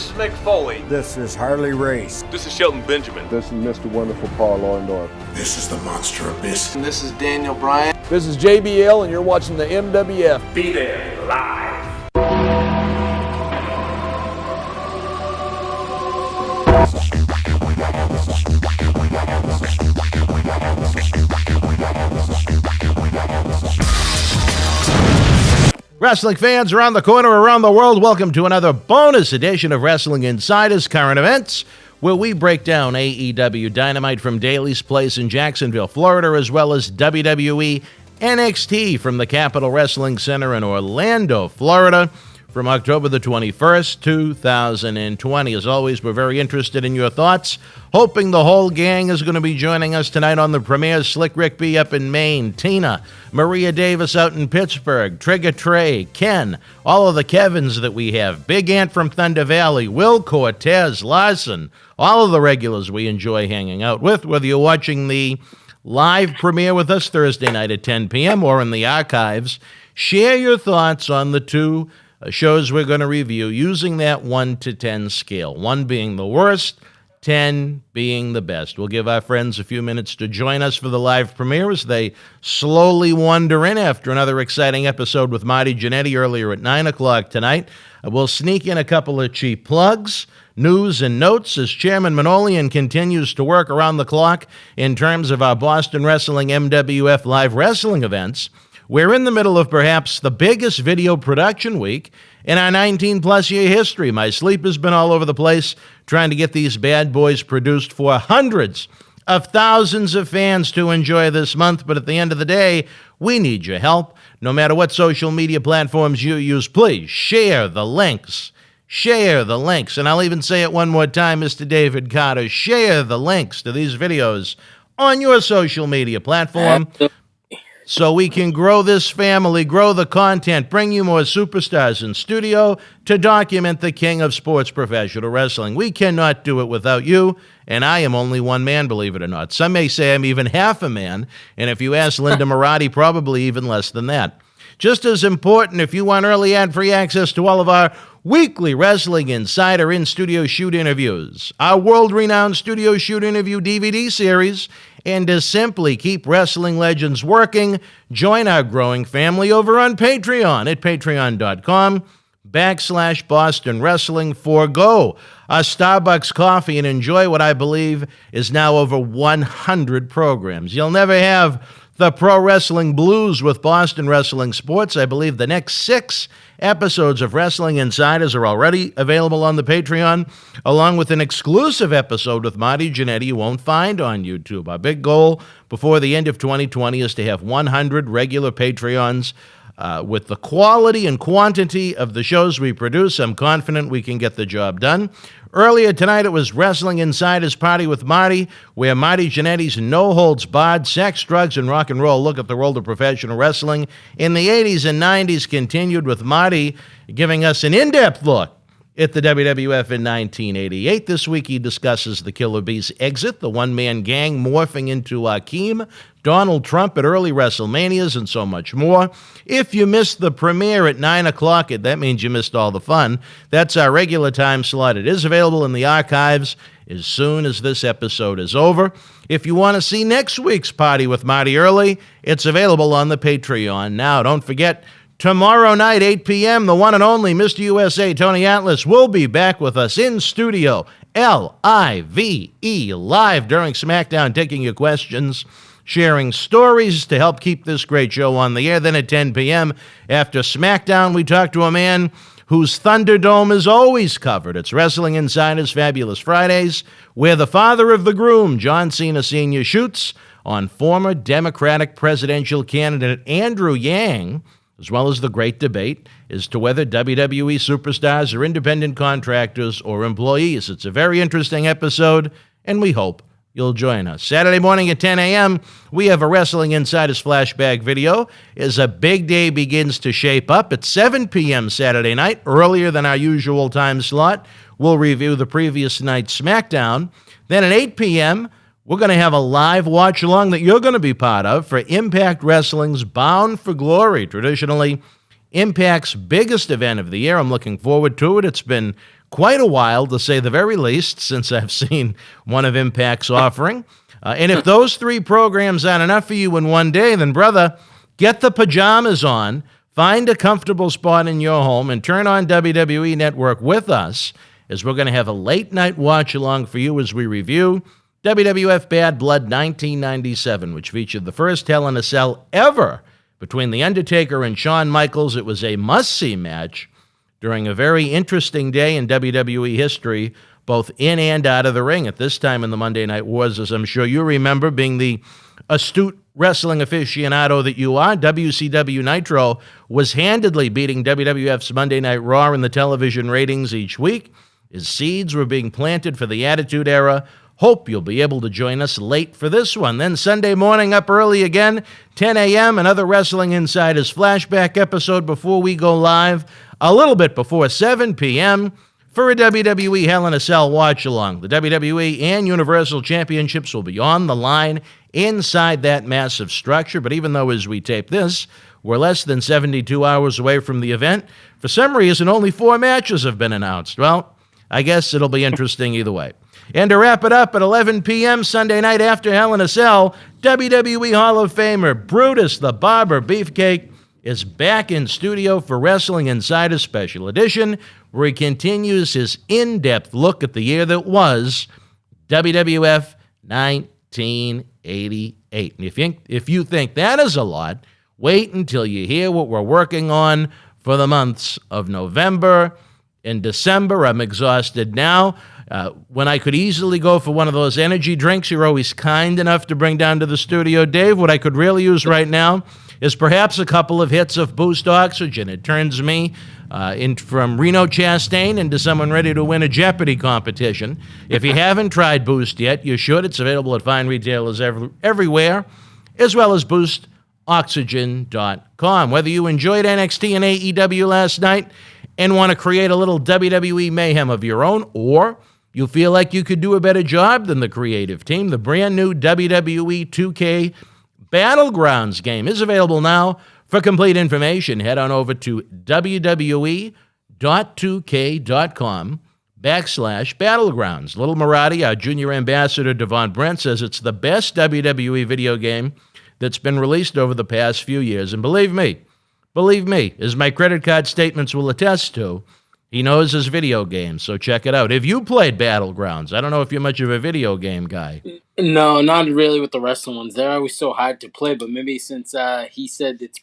This is Mick Foley. This is Harley Race. This is Shelton Benjamin. This is Mr. Wonderful Paul Orndorff. This is the Monster Abyss. And this is Daniel Bryan. This is JBL, and you're watching the MWF. Be there, live. Wrestling fans around the corner, around the world, welcome to another bonus edition of Wrestling Insider's Current Events, where we break down AEW Dynamite from Daly's Place in Jacksonville, Florida, as well as WWE NXT from the Capitol Wrestling Center in Orlando, Florida, from October the 21st, 2020. As always, we're very interested in your thoughts. Hoping the whole gang is going to be joining us tonight on the premiere. Slick Rick B up in Maine, Tina, Maria Davis out in Pittsburgh, Trigger Trey, Ken, all of the Kevins that we have, Big Ant from Thunder Valley, Will Cortez, Larson, all of the regulars we enjoy hanging out with, whether you're watching the live premiere with us Thursday night at 10 p.m. or in the archives. Share your thoughts on the two shows we're going to review using that 1 to 10 scale, 1 being the worst, 10 being the best. We'll give our friends a few minutes to join us for the live premiere as they slowly wander in after another exciting episode with Marty Jannetty earlier at 9 o'clock tonight. We'll sneak in a couple of cheap plugs, news and notes as Chairman Manolian continues to work around the clock in terms of our Boston Wrestling MWF live wrestling events. We're in the middle of perhaps the biggest video production week in our 19-plus year history. My sleep has been all over the place trying to get these bad boys produced for hundreds of thousands of fans to enjoy this month. But at the end of the day, we need your help. No matter what social media platforms you use, please share the links. Share the links. And I'll even say it one more time, Mr. David Carter. Share the links to these videos on your social media platform. So we can grow this family, grow the content, bring you more superstars in studio to document the king of sports professional wrestling. We cannot do it without you, and I am only one man, believe it or not. Some may say I'm even half a man, and if you ask Linda Mirade, probably even less than that. Just as important, if you want early ad-free access to all of our weekly Wrestling Insider in-studio shoot interviews, our world-renowned studio shoot interview DVD series, and to simply keep wrestling legends working, join our growing family over on Patreon at patreon.com/Boston Wrestling. Forgo a Starbucks coffee and enjoy what I believe is now over 100 programs. You'll never have the Pro Wrestling Blues with Boston Wrestling Sports. I believe the next 6 episodes of Wrestling Insiders are already available on the Patreon, along with an exclusive episode with Marty Jannetty you won't find on YouTube. Our big goal before the end of 2020 is to have 100 regular Patreons. With the quality and quantity of the shows we produce, I'm confident we can get the job done. Earlier tonight, it was Wrestling Insider's Party with Marty, where Marty Jannetty's no-holds-barred sex, drugs, and rock and roll look at the world of professional wrestling in the 80s and 90s continued with Marty giving us an in-depth look at the WWF in 1988. This week, he discusses the Killer Bees' exit, the one-man gang morphing into Akeem, Donald Trump at early WrestleManias, and so much more. If you missed the premiere at 9 o'clock, that means you missed all the fun. That's our regular time slot. It is available in the archives as soon as this episode is over. If you want to see next week's Party with Marty early, it's available on the Patreon now. Don't forget, tomorrow night, 8 p.m., the one and only Mr. USA, Tony Atlas, will be back with us in studio, L-I-V-E, live during SmackDown, taking your questions, sharing stories to help keep this great show on the air. Then at 10 p.m., after SmackDown, we talk to a man whose Thunderdome is always covered. It's Wrestling Insider's Fabulous Fridays, where the father of the groom, John Cena Sr., shoots on former Democratic presidential candidate Andrew Yang, as well as the great debate as to whether WWE superstars are independent contractors or employees. It's a very interesting episode, and we hope you'll join us. Saturday morning at 10 a.m., we have a Wrestling Insiders flashback video as a big day begins to shape up. At 7 p.m. Saturday night, earlier than our usual time slot, we'll review the previous night's SmackDown. Then at 8 p.m., we're going to have a live watch-along that you're going to be part of for Impact Wrestling's Bound for Glory, traditionally Impact's biggest event of the year. I'm looking forward to it. It's been quite a while, to say the very least, since I've seen one of Impact's offering. And if those 3 programs aren't enough for you in one day, then, brother, get the pajamas on, find a comfortable spot in your home, and turn on WWE Network with us, as we're going to have a late-night watch-along for you as we review WWF Bad Blood 1997, which featured the first Hell in a Cell ever between The Undertaker and Shawn Michaels. It was a must-see match during a very interesting day in WWE history, both in and out of the ring. At this time in the Monday Night Wars, as I'm sure you remember, being the astute wrestling aficionado that you are, WCW Nitro was handedly beating WWF's Monday Night Raw in the television ratings each week, as seeds were being planted for the Attitude Era. Hope you'll be able to join us late for this one. Then Sunday morning, up early again, 10 a.m., another Wrestling Insiders flashback episode before we go live, a little bit before 7 p.m., for a WWE Hell in a Cell watch-along. The WWE and Universal Championships will be on the line inside that massive structure, but even though as we tape this, we're less than 72 hours away from the event, for some reason only 4 matches have been announced. Well, I guess it'll be interesting either way. And to wrap it up at 11 p.m. Sunday night after Hell in a Cell, WWE Hall of Famer Brutus the Barber Beefcake is back in studio for Wrestling Insider Special Edition, where he continues his in-depth look at the year that was WWF 1988. And if you think that is a lot, wait until you hear what we're working on for the months of November and December. I'm exhausted now. When I could easily go for one of those energy drinks you're always kind enough to bring down to the studio, Dave, what I could really use right now is perhaps a couple of hits of Boost Oxygen. It turns me from Reno Chastain into someone ready to win a Jeopardy competition. If you haven't tried Boost yet, you should. It's available at fine retailers everywhere, as well as boostoxygen.com. Whether you enjoyed NXT and AEW last night and want to create a little WWE mayhem of your own, or you feel like you could do a better job than the creative team, the brand new WWE 2K Battlegrounds game is available now. For complete information, head on over to www.2k.com/battlegrounds. Little Marty, our junior ambassador, Devon Brent, says it's the best WWE video game that's been released over the past few years. And believe me, as my credit card statements will attest to, he knows his video games, so check it out. Have you played Battlegrounds? I don't know if you're much of a video game guy. No, not really with the wrestling ones. They're always so hard to play, but maybe since he said it's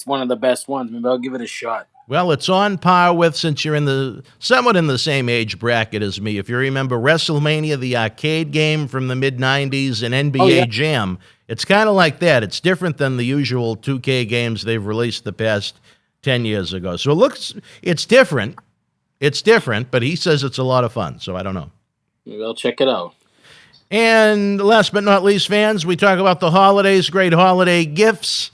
one of the best ones, maybe I'll give it a shot. Well, it's on par with, since you're somewhat in the same age bracket as me. If you remember WrestleMania, the arcade game from the mid-'90s, and NBA Jam, it's kind of like that. It's different than the usual 2K games they've released the past 10 years ago. So it's different. It's different, but he says it's a lot of fun, so I don't know. Maybe I'll check it out. And last but not least, fans, we talk about the holidays, great holiday gifts.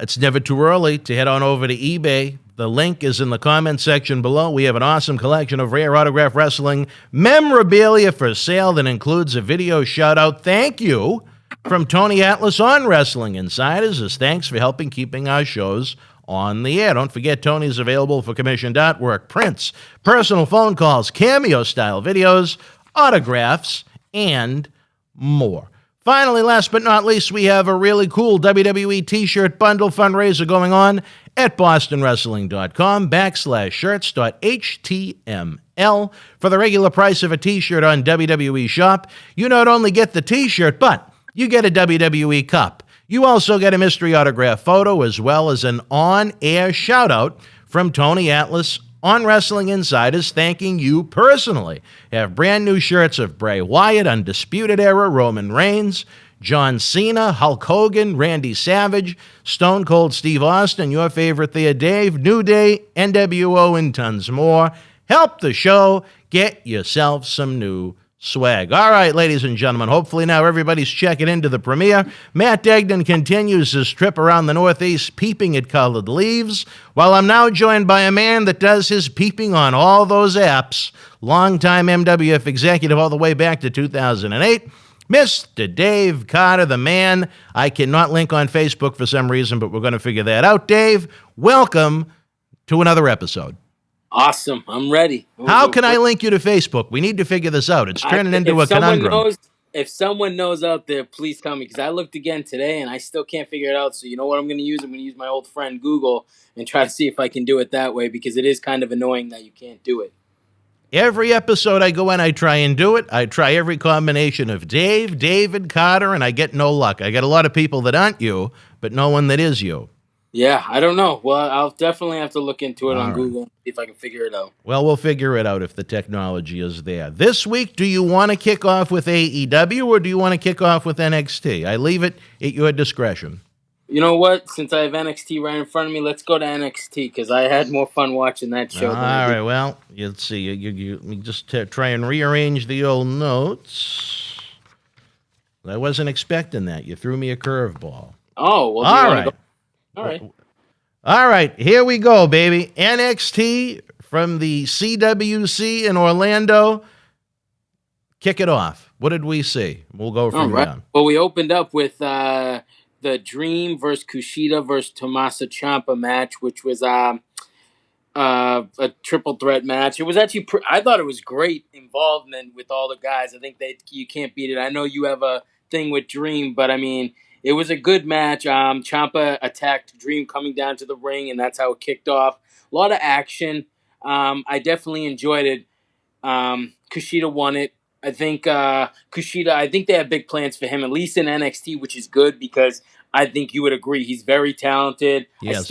It's never too early to head on over to eBay. The link is in the comment section below. We have an awesome collection of rare autograph wrestling memorabilia for sale that includes a video shout-out thank you from Tony Atlas on Wrestling Insiders, as thanks for helping keeping our shows on the air. Don't forget, Tony's available for commissioned artwork, prints, personal phone calls, cameo-style videos, autographs, and more. Finally, last but not least, we have a really cool WWE t-shirt bundle fundraiser going on at bostonwrestling.com/shirts.html. For the regular price of a t-shirt on WWE Shop, you not only get the t-shirt, but you get a WWE cup. You also get a mystery autograph photo, as well as an on-air shout-out from Tony Atlas on Wrestling Insiders, thanking you personally. Have brand new shirts of Bray Wyatt, Undisputed Era, Roman Reigns, John Cena, Hulk Hogan, Randy Savage, Stone Cold Steve Austin, your favorite there, Dave, New Day, NWO, and tons more. Help the show. Get yourself some new swag. All right, ladies and gentlemen, hopefully now everybody's checking into the premiere. Matt Degnan continues his trip around the Northeast, peeping at colored leaves, while I'm now joined by a man that does his peeping on all those apps, longtime MWF executive all the way back to 2008, Mr. Dave Carter, the man I cannot link on Facebook for some reason, but we're going to figure that out. Dave, welcome to another episode. Awesome. I'm ready. How can I link you to Facebook? We need to figure this out. It's turning into a conundrum. If someone knows out there, please tell me, because I looked again today and I still can't figure it out. So you know what I'm going to use? I'm going to use my old friend Google and try to see if I can do it that way, because it is kind of annoying that you can't do it. Every episode I go in, I try and do it. I try every combination of Dave, David, Carter, and I get no luck. I got a lot of people that aren't you, but no one that is you. Yeah, I don't know. Well, I'll definitely have to look into it All on right. Google and see if I can figure it out. Well, we'll figure it out if the technology is there. This week, do you want to kick off with AEW or do you want to kick off with NXT? I leave it at your discretion. You know what? Since I have NXT right in front of me, let's go to NXT, because I had more fun watching that show. All right, well, let's see. You just try and rearrange the old notes. I wasn't expecting that. You threw me a curveball. Oh, well, all right. All right. All right, here we go, baby. NXT from the CWC in Orlando. Kick it off. What did we see? We'll go from there. Well, we opened up with the Dream versus Kushida versus Tommaso Ciampa match, which was a triple threat match. It was actually, I thought it was great involvement with all the guys. I think you can't beat it. I know you have a thing with Dream, but I mean, it was a good match. Ciampa attacked Dream coming down to the ring, and that's how it kicked off. A lot of action. I definitely enjoyed it. Kushida won it. I think Kushida, I think they have big plans for him, at least in NXT, which is good, because I think you would agree he's very talented. Yes.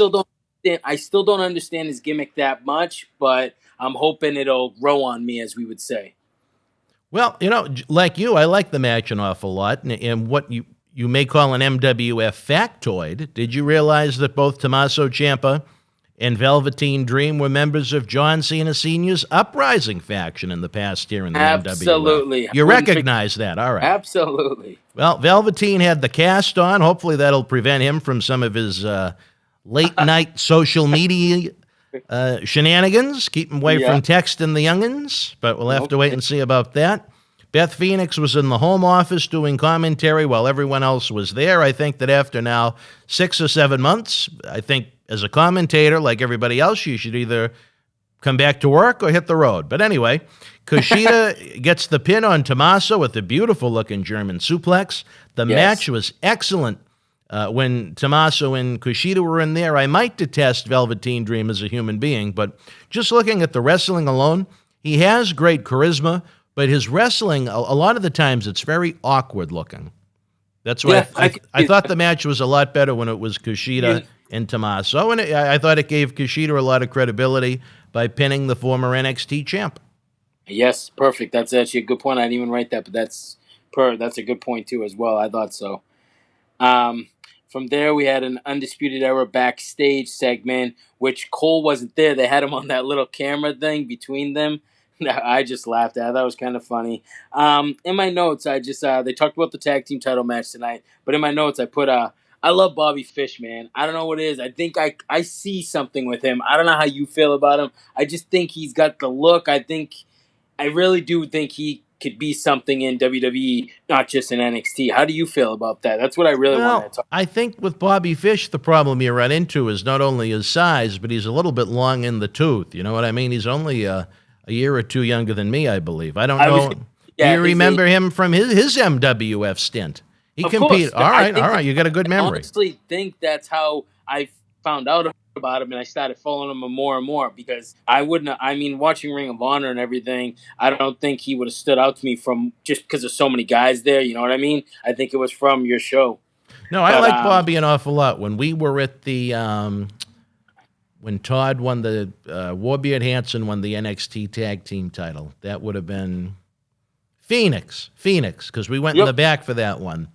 I still don't understand his gimmick that much, but I'm hoping it'll grow on me, as we would say. Well, like you, I like the match an awful lot, and what you may call an MWF factoid. Did you realize that both Tommaso Ciampa and Velveteen Dream were members of John Cena Sr.'s Uprising faction in the past here in the MWF? Absolutely. You recognize that, all right. Absolutely. Well, Velveteen had the cast on. Hopefully that'll prevent him from some of his late-night social media shenanigans. Keep him away from texting the youngins, but we'll have to wait and see about that. Beth Phoenix was in the home office doing commentary while everyone else was there. I think that after now 6 or 7 months, I think as a commentator, like everybody else, you should either come back to work or hit the road. But anyway, Kushida gets the pin on Tommaso with a beautiful-looking German suplex. The match was excellent when Tommaso and Kushida were in there. I might detest Velveteen Dream as a human being, but just looking at the wrestling alone, he has great charisma. But his wrestling, a lot of the times, it's very awkward looking. That's why I thought the match was a lot better when it was Kushida and Tommaso. And I thought it gave Kushida a lot of credibility by pinning the former NXT champ. Yes, perfect. That's actually a good point. I didn't even write that, but that's a good point, too, as well. I thought so. From there, we had an Undisputed Era backstage segment, which Cole wasn't there. They had him on that little camera thing between them. I just laughed at it. That was kind of funny. In my notes, I just they talked about the tag team title match tonight, but in my notes, I put I love Bobby Fish, man. I don't know what it is. I think I see something with him. I don't know how you feel about him. I just think he's got the look. I really do think he could be something in WWE, not just in NXT. How do you feel about that? That's what I really want to talk about. I think with Bobby Fish, the problem you run into is not only his size, but he's a little bit long in the tooth. You know what I mean? He's only a year or two younger than me, I believe. I don't know. Do you remember him from his MWF stint? He competed. All right. You got a good memory. I honestly think that's how I found out about him, and I started following him more and more, because watching Ring of Honor and everything, I don't think he would have stood out to me from just because there's so many guys there. You know what I mean? I think it was from your show. No, I like Bobby an awful lot. When we were at the when Todd won the Warbeard Hansen won the NXT tag team title, that would have been Phoenix, because we went in the back for that one.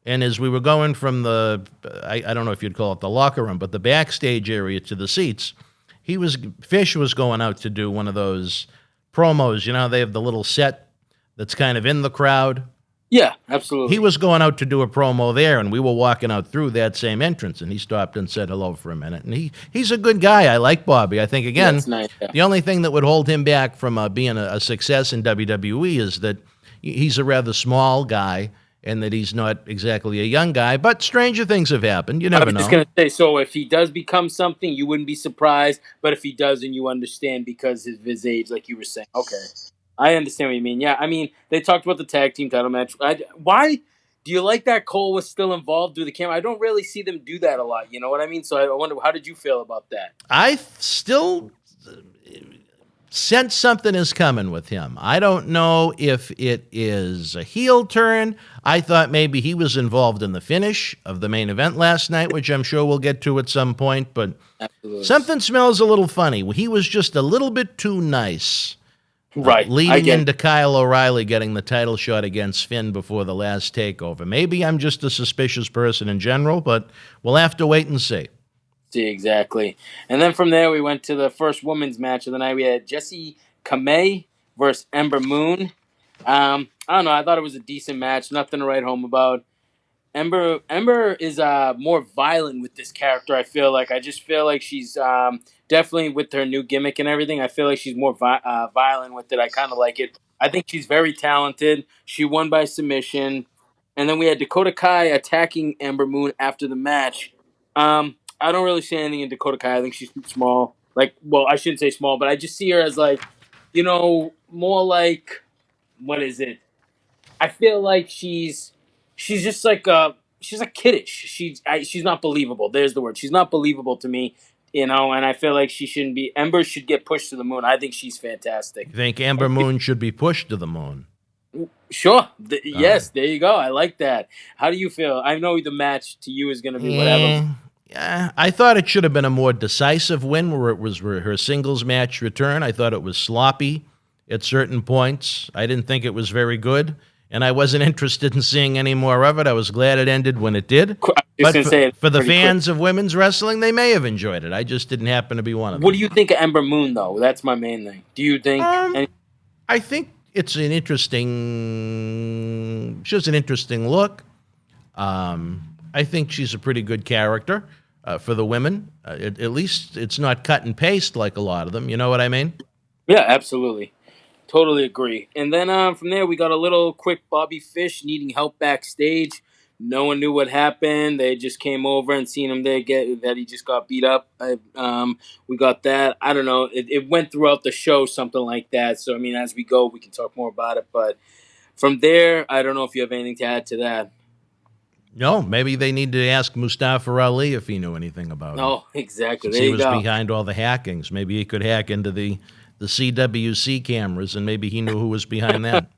And as we were going from the, I don't know if you'd call it the locker room, but the backstage area to the seats, Fish was going out to do one of those promos. You know, they have the little set that's kind of in the crowd. Yeah, absolutely. He was going out to do a promo there, and we were walking out through that same entrance, and he stopped and said hello for a minute. And he's a good guy. I like Bobby. I think, again, nice, the only thing that would hold him back from being a success in WWE is that he's a rather small guy, and that he's not exactly a young guy. But stranger things have happened. You never I was know. just gonna say, so if he does become something, you wouldn't be surprised. But if he doesn't, you understand because of his age, like you were saying. Okay, I understand what you mean. Yeah, I mean they talked about the tag team title match. Why do you like that Cole was still involved through the camera? I don't really see them do that a lot. You know what I mean? So I wonder, how did you feel about that? I still sense something is coming with him. I don't know if it is a heel turn. I thought maybe he was involved in the finish of the main event last night, which I'm sure we'll get to at some point, but Absolutely. something smells a little funny. He was just a little bit too nice. Right. Leading into Kyle O'Reilly getting the title shot against Finn before the last takeover. Maybe I'm just a suspicious person in general, but we'll have to wait and see. See, exactly. And then from there, we went to the first women's match of the night. We had Jessie Kamei versus Ember Moon. I don't know. I thought it was a decent match. Nothing to write home about. Ember is more violent with this character, I feel like. I just feel like she's definitely with her new gimmick and everything. I feel like she's more violent with it. I kind of like it. I think she's very talented. She won by submission. And then we had Dakota Kai attacking Ember Moon after the match. I don't really see anything in Dakota Kai. I think she's small. I shouldn't say small, but I just see her as more like, what is it? I feel like she's just she's kiddish. She's not believable. There's the word. She's not believable to me, and I feel like she shouldn't be. Ember should get pushed to the moon. I think she's fantastic. You think Ember Moon should be pushed to the moon? Sure. Yes, there you go. I like that. How do you feel? I know the match to you is going to be whatever. Yeah, I thought it should have been a more decisive win where it was her singles match return. I thought it was sloppy at certain points. I didn't think it was very good, and I wasn't interested in seeing any more of it. I was glad it ended when it did. But for the fans of women's wrestling, they may have enjoyed it. I just didn't happen to be one of them. What do you think of Ember Moon, though? That's my main thing. Do you think... I think it's she has an interesting look. I think she's a pretty good character for the women. At least it's not cut and paste like a lot of them. You know what I mean? Yeah, absolutely. Totally agree. And then from there, we got a little quick Bobby Fish needing help backstage. No one knew what happened. They just came over and seen him there that he just got beat up. We got that. I don't know. It went throughout the show, something like that. So, I mean, as we go, we can talk more about it. But from there, I don't know if you have anything to add to that. No, maybe they need to ask Mustafa Ali if he knew anything about it. Oh, exactly. Since he was behind all the hackings. Maybe he could hack into the CWC cameras, and maybe he knew who was behind that.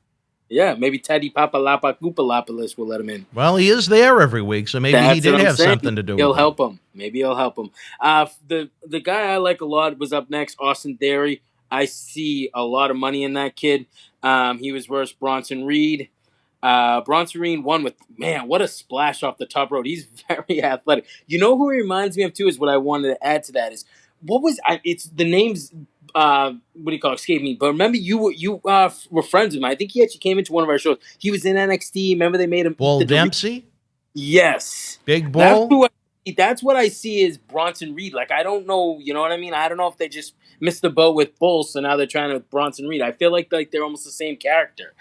Yeah, maybe Teddy Papalopoulos will let him in. Well, he is there every week, so maybe he did have something to do with it. He'll help him. Maybe he'll help him. The guy I like a lot was up next, Austin Theory. I see a lot of money in that kid. He was versus Bronson Reed. Bronson Reed won with, man, what a splash off the top rope. He's very athletic. You know who he reminds me of, too, is what I wanted to add to that is, it's the names... escape me. But remember, you were friends with him. I think he actually came into one of our shows. He was in NXT. Remember they made him... Bull Dempsey? Yes. Big Bull? That's what I see is Bronson Reed. Like, I don't know, you know what I mean? I don't know if they just missed the boat with Bull, so now they're trying to with Bronson Reed. I feel like they're almost the same character.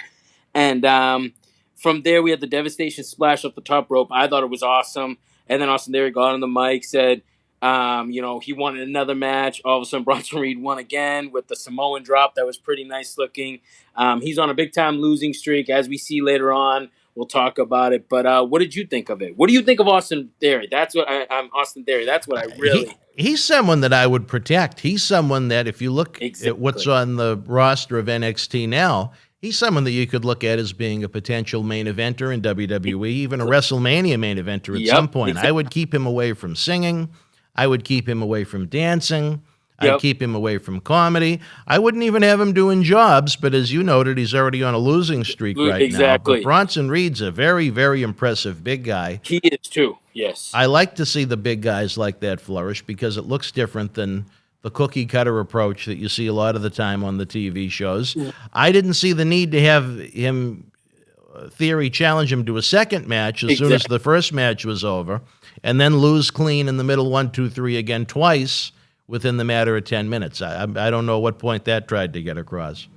And from there, we had the devastation splash off the top rope. I thought it was awesome. And then Austin Theory got on the mic, said... he wanted another match. All of a sudden, Bronson Reed won again with the Samoan drop. That was pretty nice looking. He's on a big-time losing streak. As we see later on, we'll talk about it. But what did you think of it? What do you think of Austin Theory? That's what I'm Austin Theory. That's what I really... He's someone that I would protect. He's someone that if you look at what's on the roster of NXT now, he's someone that you could look at as being a potential main eventer in WWE, even a WrestleMania main eventer at some point. Exactly. I would keep him away from singing. I would keep him away from dancing. I'd keep him away from comedy. I wouldn't even have him doing jobs, but as you noted, he's already on a losing streak right now. But Bronson Reed's a very, very impressive big guy. He is too, yes. I like to see the big guys like that flourish because it looks different than the cookie-cutter approach that you see a lot of the time on the TV shows. I didn't see the need to have him, Theory, challenge him to a second match as soon as the first match was over, and then lose clean in the middle 1, 2, 3 again twice within the matter of 10 minutes. I don't know what point that tried to get across.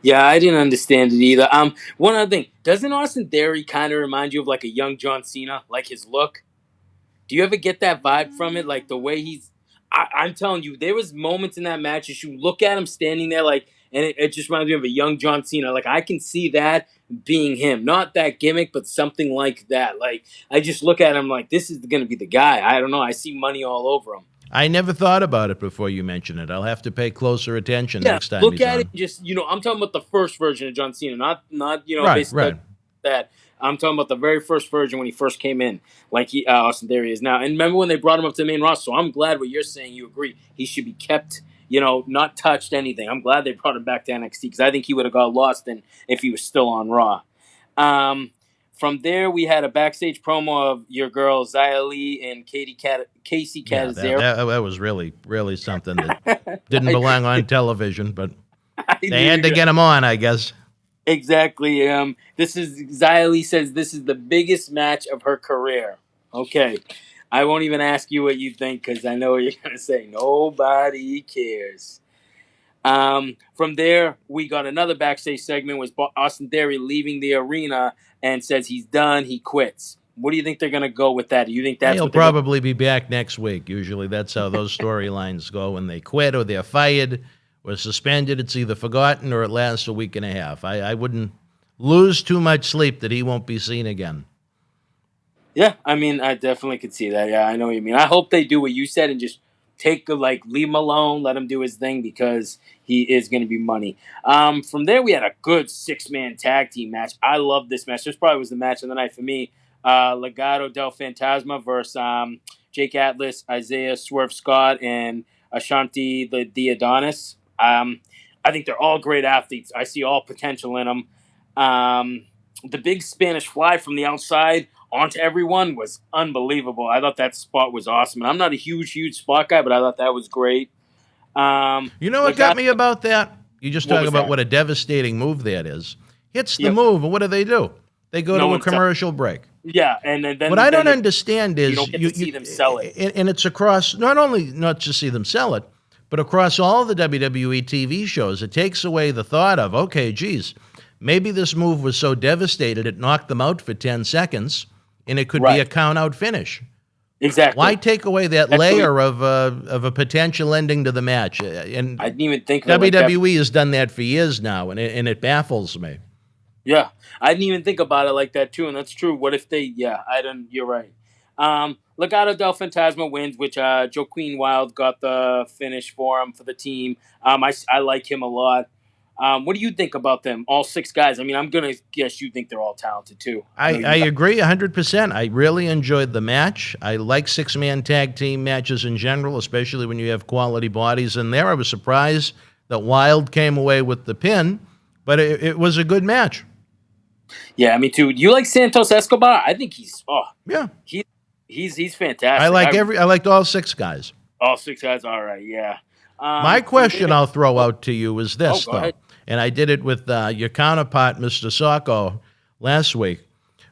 Yeah, I didn't understand it either. One other thing, doesn't Austin Theory kind of remind you of like a young John Cena, like his look? Do you ever get that vibe from it? Like the way he's. I'm telling you, there was moments in that match as you look at him standing there, like, and it just reminds me of a young John Cena. Like I can see that being him, not that gimmick, but something like that. Like I just look at him like this is going to be the guy. I don't know. I see money all over him. I never thought about it before you mention it. I'll have to pay closer attention Yeah, next time look he's at on. it. Just I'm talking about the first version of John Cena, not Right, basically right. that. I'm talking about the very first version when he first came in, like Austin Theory is now. And remember when they brought him up to the main roster? So I'm glad what you're saying. You agree he should be kept, not touched anything. I'm glad they brought him back to NXT because I think he would have got lost if he was still on Raw. From there, we had a backstage promo of your girl Xia Li and Casey Yeah, Catanzaro. that was really, really something that didn't belong on television, but they had to get him on, I guess. Exactly. This is Xia Li says this is the biggest match of her career. Okay, I won't even ask you what you think because I know what you're gonna say. Nobody cares. From there, we got another backstage segment was Austin Theory leaving the arena and says he's done. He quits. What do you think they're gonna go with that? Do you think that's He'll what they're probably be back next week. Usually that's how those storylines go. When they quit or they're fired or suspended, it's either forgotten or it lasts a week and a half. I wouldn't lose too much sleep that he won't be seen again. Yeah, I mean, I definitely could see that. Yeah, I know what you mean. I hope they do what you said and just leave him alone, let him do his thing because he is going to be money. From there, we had a good 6-man tag team match. I love this match. This probably was the match of the night for me. Legado del Fantasma versus Jake Atlas, Isaiah Swerve Scott, and Ashanti the Adonis. I think they're all great athletes. I see all potential in them. The big Spanish fly from the outside onto everyone was unbelievable. I thought that spot was awesome. And I'm not a huge spot guy, but I thought that was great. You know what got me about that? You just talk about what a devastating move that is. Hits the move, and what do? They go to a commercial break. Yeah, and then what I don't understand is you don't get to see them sell it. And it's across not to see them sell it, but across all the WWE TV shows. It takes away the thought of, okay, geez, maybe this move was so devastated it knocked them out for 10 seconds, and it could be a count-out finish. Exactly. Why take away that layer of a potential ending to the match? And I didn't even think WWE has done that for years now, and it baffles me. Yeah, I didn't even think about it like that too, and that's true. What if they? Yeah, I don't. You're right. Legado del Fantasma wins, which Joaquin Wilde got the finish for him for the team. I like him a lot. What do you think about them? All 6 guys. I mean, I'm gonna guess you think they're all talented too. I agree 100%. I really enjoyed the match. I like 6-man tag team matches in general, especially when you have quality bodies in there. I was surprised that Wilde came away with the pin, but it was a good match. Yeah, me too. Do you like Santos Escobar? I think he's he's fantastic. I liked all 6 guys. All 6 guys, all right, yeah. My question I'll throw out to you is this, though, ahead. and I did it with your counterpart, Mr. Sacco, last week.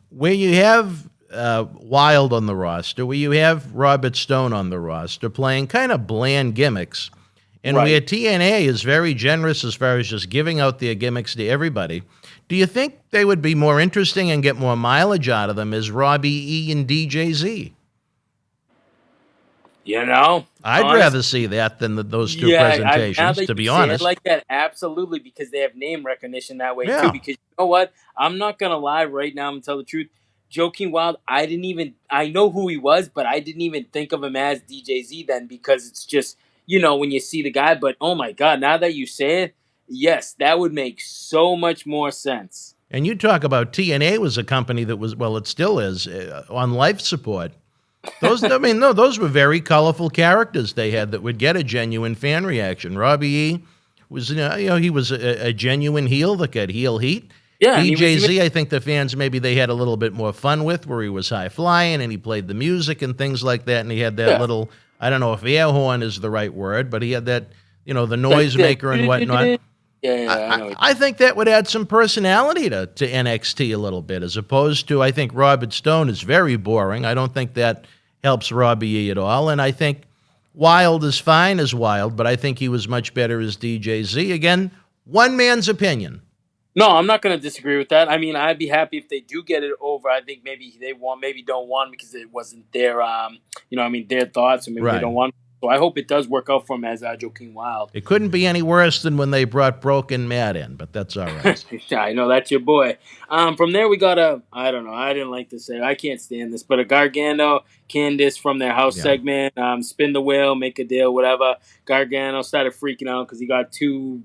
Where you have Wilde on the roster, where you have Robert Stone on the roster playing kind of bland gimmicks, and where TNA is very generous as far as just giving out their gimmicks to everybody, do you think they would be more interesting and get more mileage out of them as Robbie E and DJZ? I'd rather see that than those two presentations, to be honest. Like that, absolutely, because they have name recognition that way too. Because you know what? I'm not gonna lie right now and tell the truth. Joaquin Wilde, I know who he was, but I didn't even think of him as DJZ then because it's just, when you see the guy. But oh my God, now that you say it, yes, that would make so much more sense. And you talk about TNA was a company that was, well, it still is, on life support. Those were very colorful characters they had that would get a genuine fan reaction. Robbie E was, he was a genuine heel that got heel heat. Yeah, DJZ, I think the fans maybe they had a little bit more fun with, where he was high flying and he played the music and things like that, and he had that little, I don't know if air horn is the right word, but he had that, the noise maker and whatnot. Yeah, I think that would add some personality to NXT a little bit, as opposed to, I think Robert Stone is very boring. I don't think that helps Robbie E at all. And I think Wilde is fine as Wilde, but I think he was much better as DJZ. Again, One man's opinion. No, I'm not going to disagree with that. I mean, I'd be happy if they do get it over. I think maybe they want, maybe don't want because it wasn't their, their thoughts, or maybe they don't want. So I hope it does work out for him as Joaquin Wilde. It couldn't be any worse than when they brought Broken Matt in, but that's all right. I know, that's your boy. From there, we got I don't know, I didn't like to say, I can't stand this, but a Gargano, Candice from their house segment, spin the wheel, make a deal, whatever. Gargano started freaking out because he got two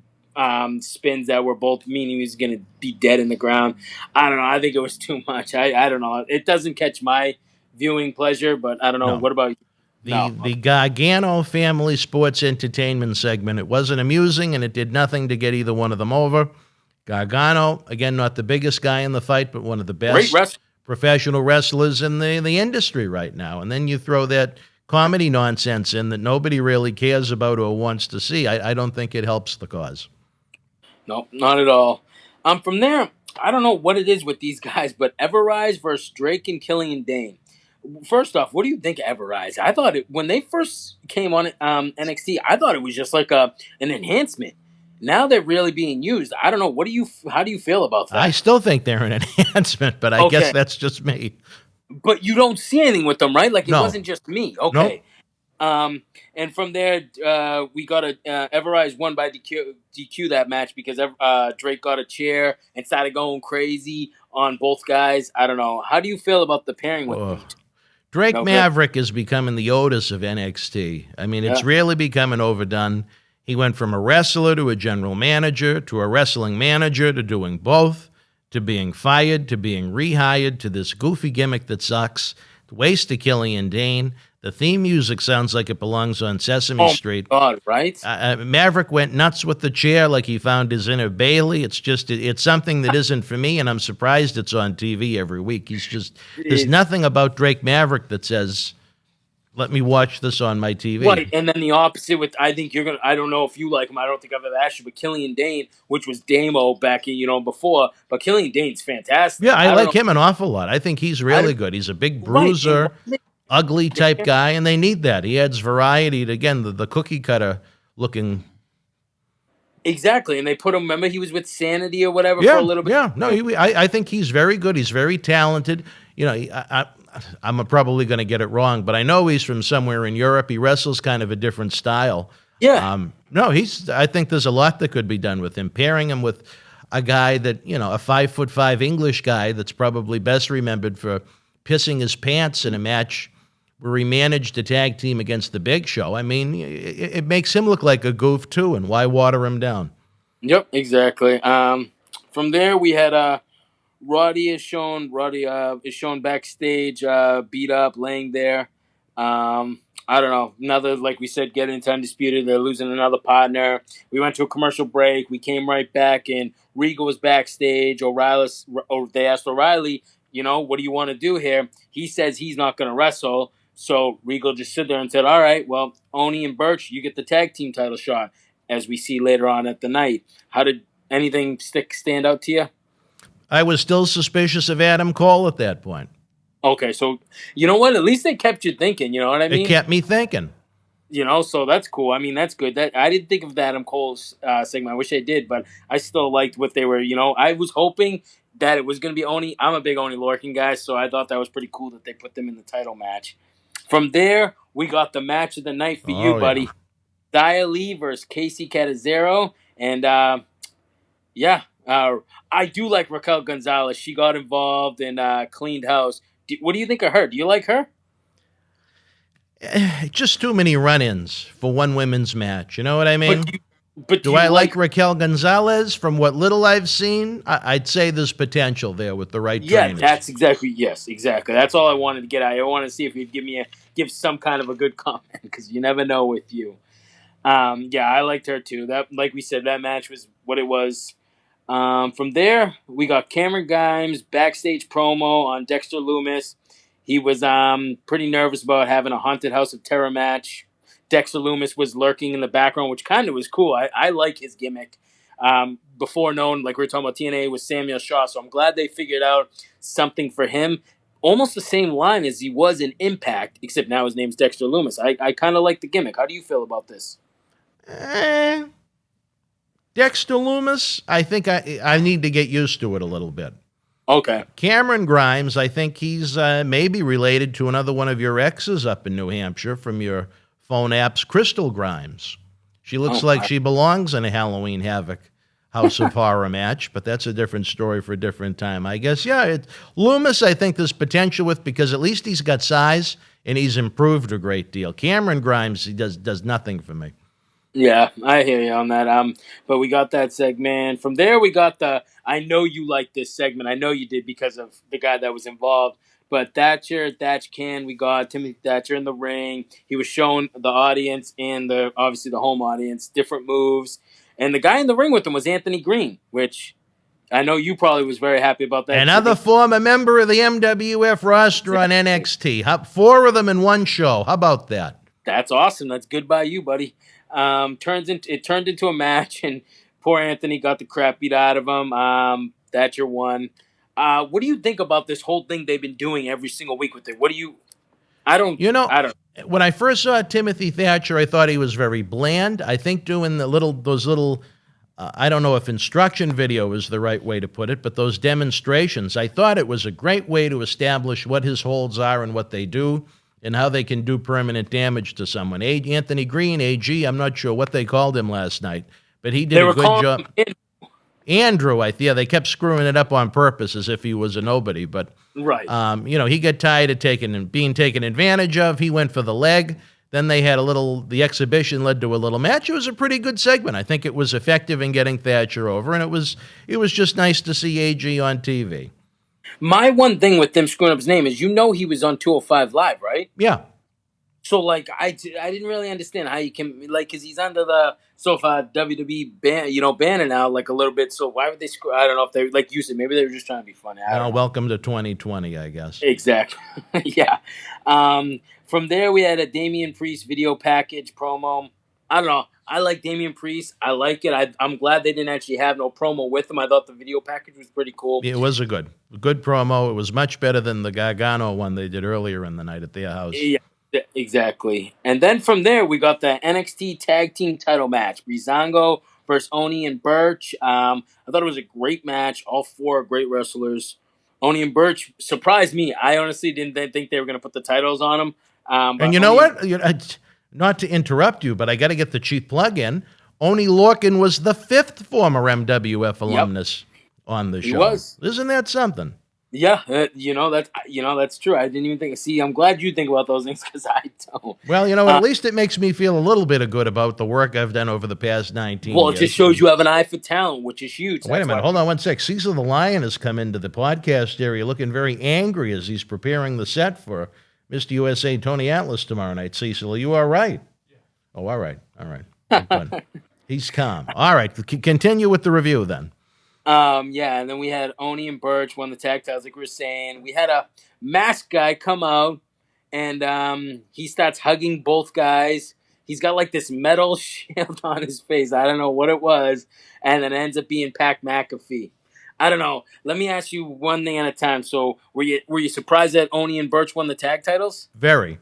spins that were both meaning he was going to be dead in the ground. I don't know. I think it was too much. I don't know. It doesn't catch my viewing pleasure, but I don't know. No. What about you? The Gargano family sports entertainment segment, it wasn't amusing, and it did nothing to get either one of them over. Gargano, again, not the biggest guy in the fight, but one of the best professional wrestlers in the industry right now. And then you throw that comedy nonsense in that nobody really cares about or wants to see. I don't think it helps the cause. No, not at all. From there, I don't know what it is with these guys, but Everrise versus Drake and Killian Dane. First off, what do you think of Everrise? I thought when they first came on NXT, I thought it was just like an enhancement. Now they're really being used. I don't know. How do you feel about that? I still think they're an enhancement, but I guess that's just me. But you don't see anything with them, right? Like it wasn't just me. Okay. Nope. And from there, we got Everrise won by DQ that match because Drake got a chair and started going crazy on both guys. I don't know. How do you feel about the pairing with them? Drake Maverick is becoming the Otis of NXT. I mean, it's really becoming overdone. He went from a wrestler to a general manager to a wrestling manager to doing both, to being fired, to being rehired, to this goofy gimmick that sucks. The waste of Killian Dane. The theme music sounds like it belongs on Sesame Street. Oh, God, right? Maverick went nuts with the chair like he found his inner Bailey. It's something that isn't for me, and I'm surprised it's on TV every week. There's nothing about Drake Maverick that says, let me watch this on my TV. Right, and then the opposite with, I don't know if you like him, I don't think I've ever asked you, but Killian Dane, which was Damo back in, before, but Killian Dane's fantastic. Yeah, I like him an awful lot. I think he's really good. He's a big bruiser. Right. Ugly type guy, and they need that. He adds variety to, again, the cookie cutter looking. Exactly, and they put him, remember he was with Sanity or whatever for a little bit? Yeah, no, I think he's very good. He's very talented. I'm probably going to get it wrong, but I know he's from somewhere in Europe. He wrestles kind of a different style. Yeah. I think there's a lot that could be done with him. Pairing him with a guy that, a 5'5" English guy that's probably best remembered for pissing his pants in a match where he managed to tag team against the Big Show. I mean, it makes him look like a goof too, and why water him down? Yep, exactly. From there, we had Roddy is shown backstage, beat up, laying there. I don't know. Another, like we said, getting into Undisputed. They're losing another partner. We went to a commercial break. We came right back, and Regal was backstage. They asked O'Reilly, what do you want to do here? He says he's not going to wrestle. So Regal just stood there and said, all right, well, Oni and Birch, you get the tag team title shot, as we see later on at the night. How did anything stand out to you? I was still suspicious of Adam Cole at that point. Okay, so you know what? At least they kept you thinking, you know what I mean? It kept me thinking. So that's cool. I mean, that's good. I didn't think of the Adam Cole segment. I wish I did, but I still liked what they were, I was hoping that it was going to be Oni. I'm a big Oni Lorcan guy, so I thought that was pretty cool that they put them in the title match. From there, we got the match of the night for you, buddy. Xia Li versus Casey Catanzaro. And, I do like Raquel Gonzalez. She got involved and cleaned house. What do you think of her? Do you like her? Just too many run-ins for one women's match. You know what I mean? But do I like Raquel Gonzalez? From what little I've seen, I'd say there's potential there with the right trainers. Yes, exactly. That's all I wanted to get at. I wanted to see if you'd give some kind of a good comment, because you never know with you. I liked her too. That, like we said, that match was what it was. From there, we got Cameron Grimes backstage promo on Dexter Lumis. He was pretty nervous about having a Haunted House of Terror match. Dexter Lumis was lurking in the background, which kind of was cool. I like his gimmick. Before known, like we were talking about TNA, was Samuel Shaw, so I'm glad they figured out something for him. Almost the same line as he was in Impact, except now his name's Dexter Lumis. I kind of like the gimmick. How do you feel about this? Dexter Lumis, I think I need to get used to it a little bit. Okay. Cameron Grimes, I think he's maybe related to another one of your exes up in New Hampshire from your phone apps, Crystal Grimes. She looks like she belongs in a Halloween Havoc House of Horror match, but that's a different story for a different time. I guess, Lumis, I think there's potential with because at least he's got size and he's improved a great deal. Cameron Grimes, he does nothing for me. Yeah, I hear you on that. But we got that segment. From there, we got I know you liked this segment. I know you did because of the guy that was involved. But Thatch Can, we got Timothy Thatcher in the ring. He was showing the audience and obviously the home audience different moves. And the guy in the ring with him was Anthony Green, which I know you probably was very happy about that. Another former member of the MWF roster on NXT. 4 of them in one show. How about that? That's awesome. That's good by you, buddy. It turned into a match, and poor Anthony got the crap beat out of him. Thatcher won. What do you think about this whole thing they've been doing every single week with it? I don't. When I first saw Timothy Thatcher, I thought he was very bland. I think doing those little, I don't know if instruction video is the right way to put it, but those demonstrations, I thought it was a great way to establish what his holds are and what they do and how they can do permanent damage to someone. Anthony Green, AG, I'm not sure what they called him last night, but he did a good job. Andrew, they kept screwing it up on purpose as if he was a nobody, but right. He got tired of being taken advantage of. He went for the leg. Then they had the exhibition led to a little match. It was a pretty good segment. I think it was effective in getting Thatcher over, and it was just nice to see AG on TV. My one thing with them screwing up his name is, he was on 205 Live, right? Yeah. So, I didn't really understand how you can, because he's under the WWE banner now, a little bit. So why would they screw? I don't know if they, like you said, maybe they were just trying to be funny. Welcome to 2020, I guess. Exactly. Yeah. From there, we had a Damian Priest video package promo. I don't know. I like Damian Priest. I like it. I'm glad they didn't actually have no promo with him. I thought the video package was pretty cool. It was a good promo. It was much better than the Gargano one they did earlier in the night at their house. Yeah. Exactly. And then from there, we got the NXT Tag Team title match. Breezango versus Oni and Burch. I thought it was a great match. All 4 great wrestlers. Oni and Burch surprised me. I honestly didn't think they were going to put the titles on them. And you know what? Not to interrupt you, but I got to get the cheap plug in. Oni Lorcan was the 5th former MWF alumnus on the show. He was. Isn't that something? Yeah, that's true. I didn't even think. See, I'm glad you think about those things because I don't. Well, at least it makes me feel a little bit of good about the work I've done over the past 19 years. Well, it just shows you have an eye for talent, which is huge. Wait a minute. Hold on one sec. Cecil the Lion has come into the podcast area looking very angry as he's preparing the set for Mr. USA Tony Atlas tomorrow night. Cecil, are you all right? Yeah. Oh, all right. Good. He's calm. All right. Continue with the review then. And then we had Oni and Burch won the tag titles, like we were saying. We had a masked guy come out, and he starts hugging both guys. He's got this metal shield on his face. I don't know what it was, and it ends up being Pat McAfee. I don't know. Let me ask you one thing at a time. So, were you surprised that Oni and Burch won the tag titles? Very.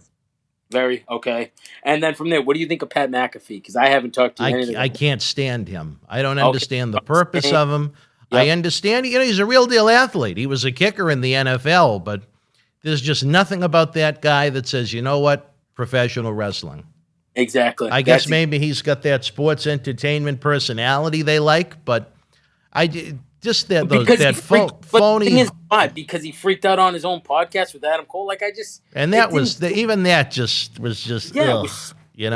Very, okay. And then from there, what do you think of Pat McAfee? Because I haven't talked to you. I can't stand him. I don't understand the purpose of him. Yep. I understand, he's a real deal athlete. He was a kicker in the NFL, but there's just nothing about that guy that says, you know what, professional wrestling. Exactly. I guess maybe he's got that sports entertainment personality they like, but phony. The thing is, why? Because he freaked out on his own podcast with Adam Cole. That was just. Yeah,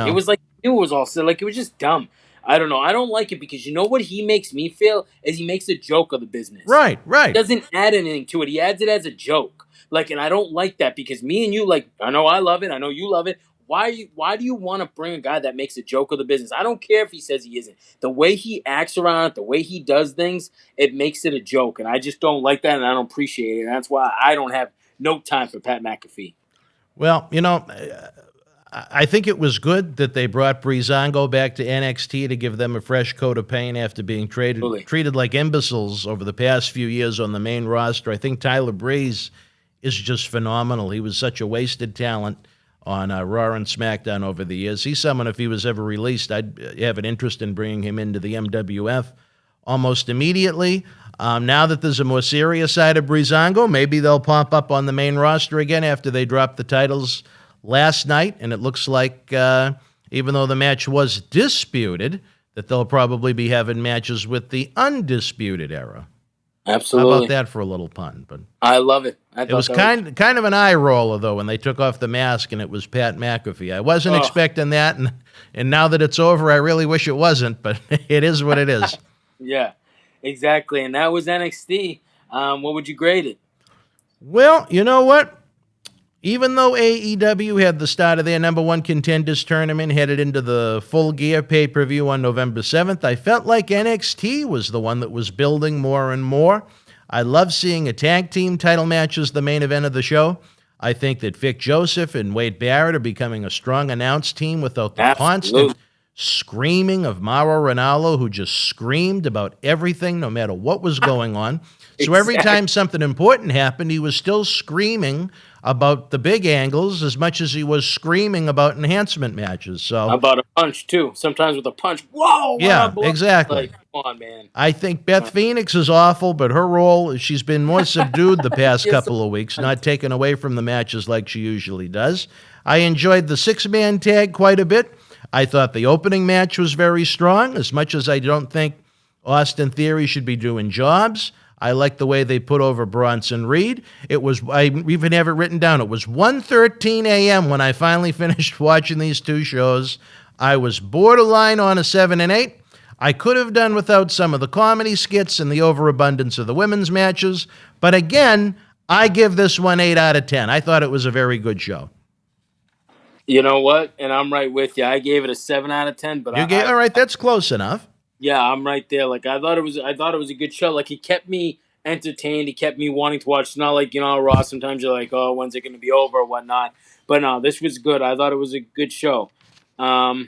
it was like it was all it was just dumb. I don't know. I don't like it because you know what he makes me feel is he makes a joke of the business. Right. He doesn't add anything to it. He adds it as a joke. And I don't like that because me and you, I know I love it. I know you love it. Why do you want to bring a guy that makes a joke of the business? I don't care if he says he isn't. The way he acts around it, the way he does things, it makes it a joke. And I just don't like that and I don't appreciate it. And that's why I don't have no time for Pat McAfee. Well, I think it was good that they brought Breezango back to NXT to give them a fresh coat of paint after being treated like imbeciles over the past few years on the main roster. I think Tyler Breeze is just phenomenal. He was such a wasted talent on Raw and SmackDown over the years. He's someone, if he was ever released, I'd have an interest in bringing him into the MWF almost immediately. Now that there's a more serious side of Breezango, maybe they'll pop up on the main roster again after they dropped the titles last night, and it looks like, even though the match was disputed, that they'll probably be having matches with the Undisputed Era. Absolutely. How about that for a little pun? But I love it. it was kind of an eye roller, though, when they took off the mask and it was Pat McAfee. I wasn't expecting that, and now that it's over, I really wish it wasn't, but it is what it is. Yeah, exactly. And that was NXT. What would you grade it? Well, you know what? Even though AEW had the start of their number one contenders tournament headed into the Full Gear pay-per-view on November 7th, I felt like NXT was the one that was building more and more. I love seeing a tag team title match as the main event of the show. I think that Vic Joseph and Wade Barrett are becoming a strong announce team without the constant screaming of Mauro Ranallo, who just screamed about everything no matter what was going on. So every time something important happened, he was still screaming about the big angles as much as he was screaming about enhancement matches. So about a punch, too. Sometimes with a punch. Whoa! Yeah, exactly. Like, come on, man. I think Beth Phoenix is awful, but her role, she's been more subdued the past couple of weeks, not taken away from the matches like she usually does. I enjoyed the six-man tag quite a bit. I thought the opening match was very strong, as much as I don't think Austin Theory should be doing jobs. I like the way they put over Bronson Reed. It was, I even have it written down, it was 1:13 a.m. when I finally finished watching these two shows. I was borderline on a 7 and 8. I could have done without some of the comedy skits and the overabundance of the women's matches. But again, I give this one 8 out of 10. I thought it was a very good show. You know what? And I'm right with you. I gave it a 7 out of 10. But all right, that's close enough. Yeah, I'm right there. Like I thought it was a good show. Like he kept me entertained. He kept me wanting to watch. It's not like, Raw. Sometimes you're like, oh, when's it going to be over or whatnot. But no, this was good. I thought it was a good show. I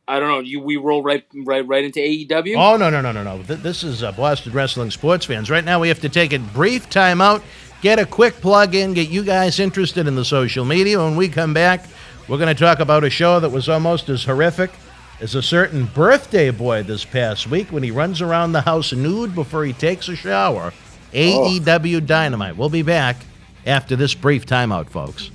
don't know. We roll right into AEW. Oh no. This is Boston Wrestling Sports Fans. Right now we have to take a brief time out, get a quick plug in, get you guys interested in the social media. When we come back, we're going to talk about a show that was almost as horrific as a certain birthday boy this past week when he runs around the house nude before he takes a shower. AEW Dynamite. We'll be back after this brief timeout, folks.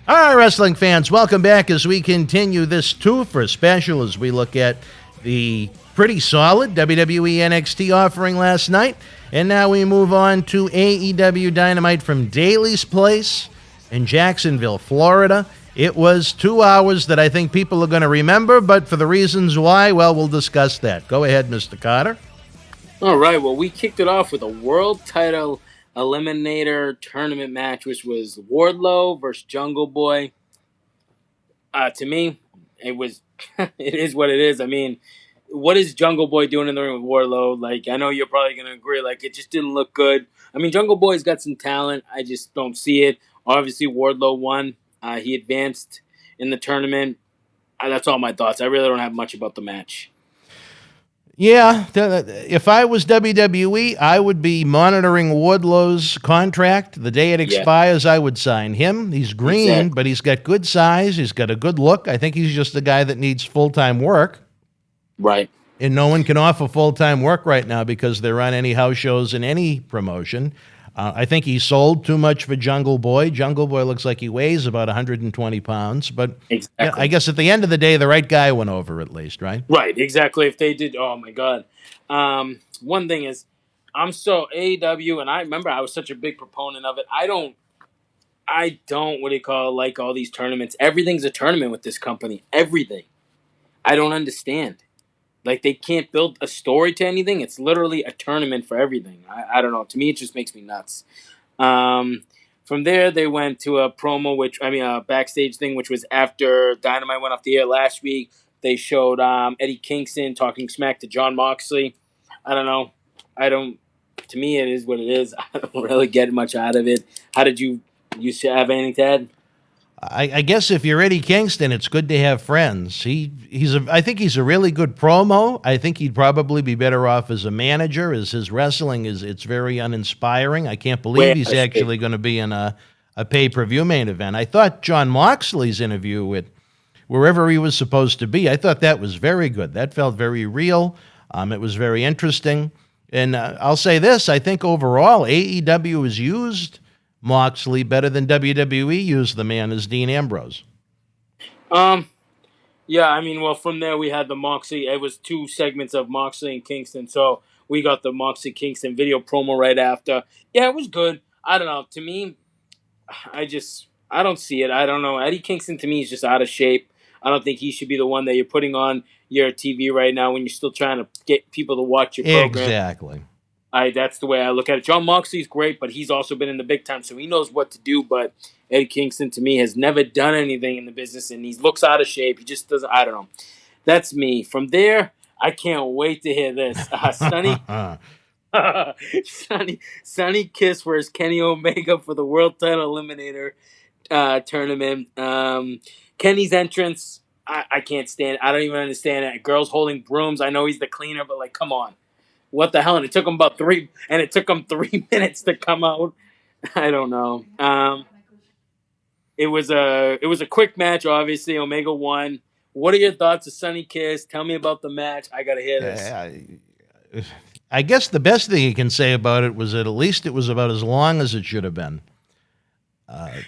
All right, wrestling fans, welcome back as we continue this two-for special as we look at the pretty solid WWE NXT offering last night. And now we move on to AEW Dynamite from Daly's Place in Jacksonville, Florida. It was 2 hours that I think people are going to remember, but for the reasons why, well, we'll discuss that. Go ahead, Mr. Carter. All right, well, we kicked it off with a world title eliminator tournament match, which was Wardlow versus Jungle Boy. To me, it was it is what it is. I mean, what is Jungle Boy doing in the ring with Wardlow? Like, I know you're probably going to agree, like, it just didn't look good. I mean, Jungle Boy's got some talent. I just don't see it. Obviously, Wardlow won. He advanced in the tournament. That's all my thoughts. I really don't have much about the match. Yeah, if I was WWE, I would be monitoring Wardlow's contract. The day it expires, I would sign him. He's green, but he's got good size. He's got a good look. I think he's just a guy that needs full-time work. Right. And no one can offer full-time work right now because there aren't any house shows in any promotion. I think he sold too much for Jungle Boy. Jungle Boy looks like he weighs about 120 pounds. But exactly. I guess at the end of the day, the right guy went over at least, right? Right, exactly. If they did, oh, my God. One thing is, I'm so AEW, and I remember I was such a big proponent of it. I don't, like all these tournaments. Everything's a tournament with this company. Everything. I don't understand. Like, they can't build a story to anything. It's literally a tournament for everything. I don't know. To me, it just makes me nuts. From there, they went to a promo, a backstage thing, which was after Dynamite went off the air last week. They showed Eddie Kingston talking smack to Jon Moxley. I don't know. To me, it is what it is. I don't really get much out of it. How did you have anything to add? I guess if you're Eddie Kingston, it's good to have friends. I think he's a really good promo. I think he'd probably be better off as a manager, as his wrestling it's very uninspiring. I can't believe he's actually going to be in a pay-per-view main event. I thought Jon Moxley's interview with wherever he was supposed to be, I thought that was very good. That felt very real. It was very interesting. And I'll say this, I think overall AEW has used Moxley better than WWE used the man as Dean Ambrose. Yeah, I mean, well, from there we had the Moxley. It was 2 segments of Moxley and Kingston, so we got the Moxley Kingston video promo right after. Yeah, it was good. I don't know. To me, I don't see it. I don't know. Eddie Kingston to me is just out of shape. I don't think he should be the one that you're putting on your TV right now when you're still trying to get people to watch your program. Exactly. That's the way I look at it. Jon Moxley's great, but he's also been in the big time, so he knows what to do. But Eddie Kingston, to me, has never done anything in the business, and he looks out of shape. He just doesn't. I don't know. That's me. From there, I can't wait to hear this. Sonny Kiss versus Kenny Omega for the World Title Eliminator tournament. Kenny's entrance, I can't stand. I don't even understand it. Girls holding brooms. I know he's the cleaner, but like, come on. What the hell? And it took him 3 minutes to come out. I don't know. It was a quick match. Obviously, Omega won. What are your thoughts of Sonny Kiss? Tell me about the match. I gotta hear this. I guess the best thing you can say about it was that at least it was about as long as it should have been.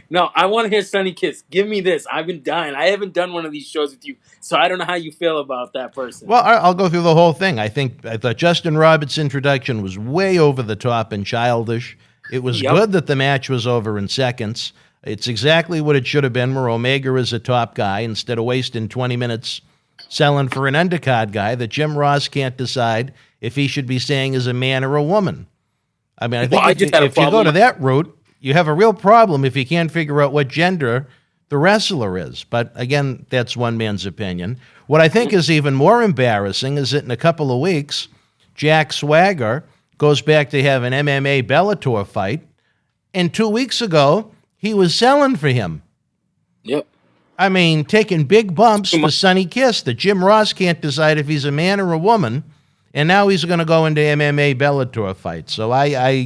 No, I want to hear Sonny Kiss. Give me this. I've been dying. I haven't done one of these shows with you, so I don't know how you feel about that person. Well, I'll go through the whole thing. I thought Justin Roberts' introduction was way over the top and childish. It was good that the match was over in seconds. It's exactly what it should have been, where Omega is a top guy instead of wasting 20 minutes selling for an undercard guy that Jim Ross can't decide if he should be saying as a man or a woman. I mean, I think if you go to that route, you have a real problem if you can't figure out what gender the wrestler is. But again, that's one man's opinion. What I think is even more embarrassing is that in a couple of weeks, Jack Swagger goes back to have an MMA Bellator fight, and 2 weeks ago, he was selling for him. Yep. I mean, taking big bumps for Sonny Kiss that Jim Ross can't decide if he's a man or a woman. And now he's going to go into MMA Bellator fights. So I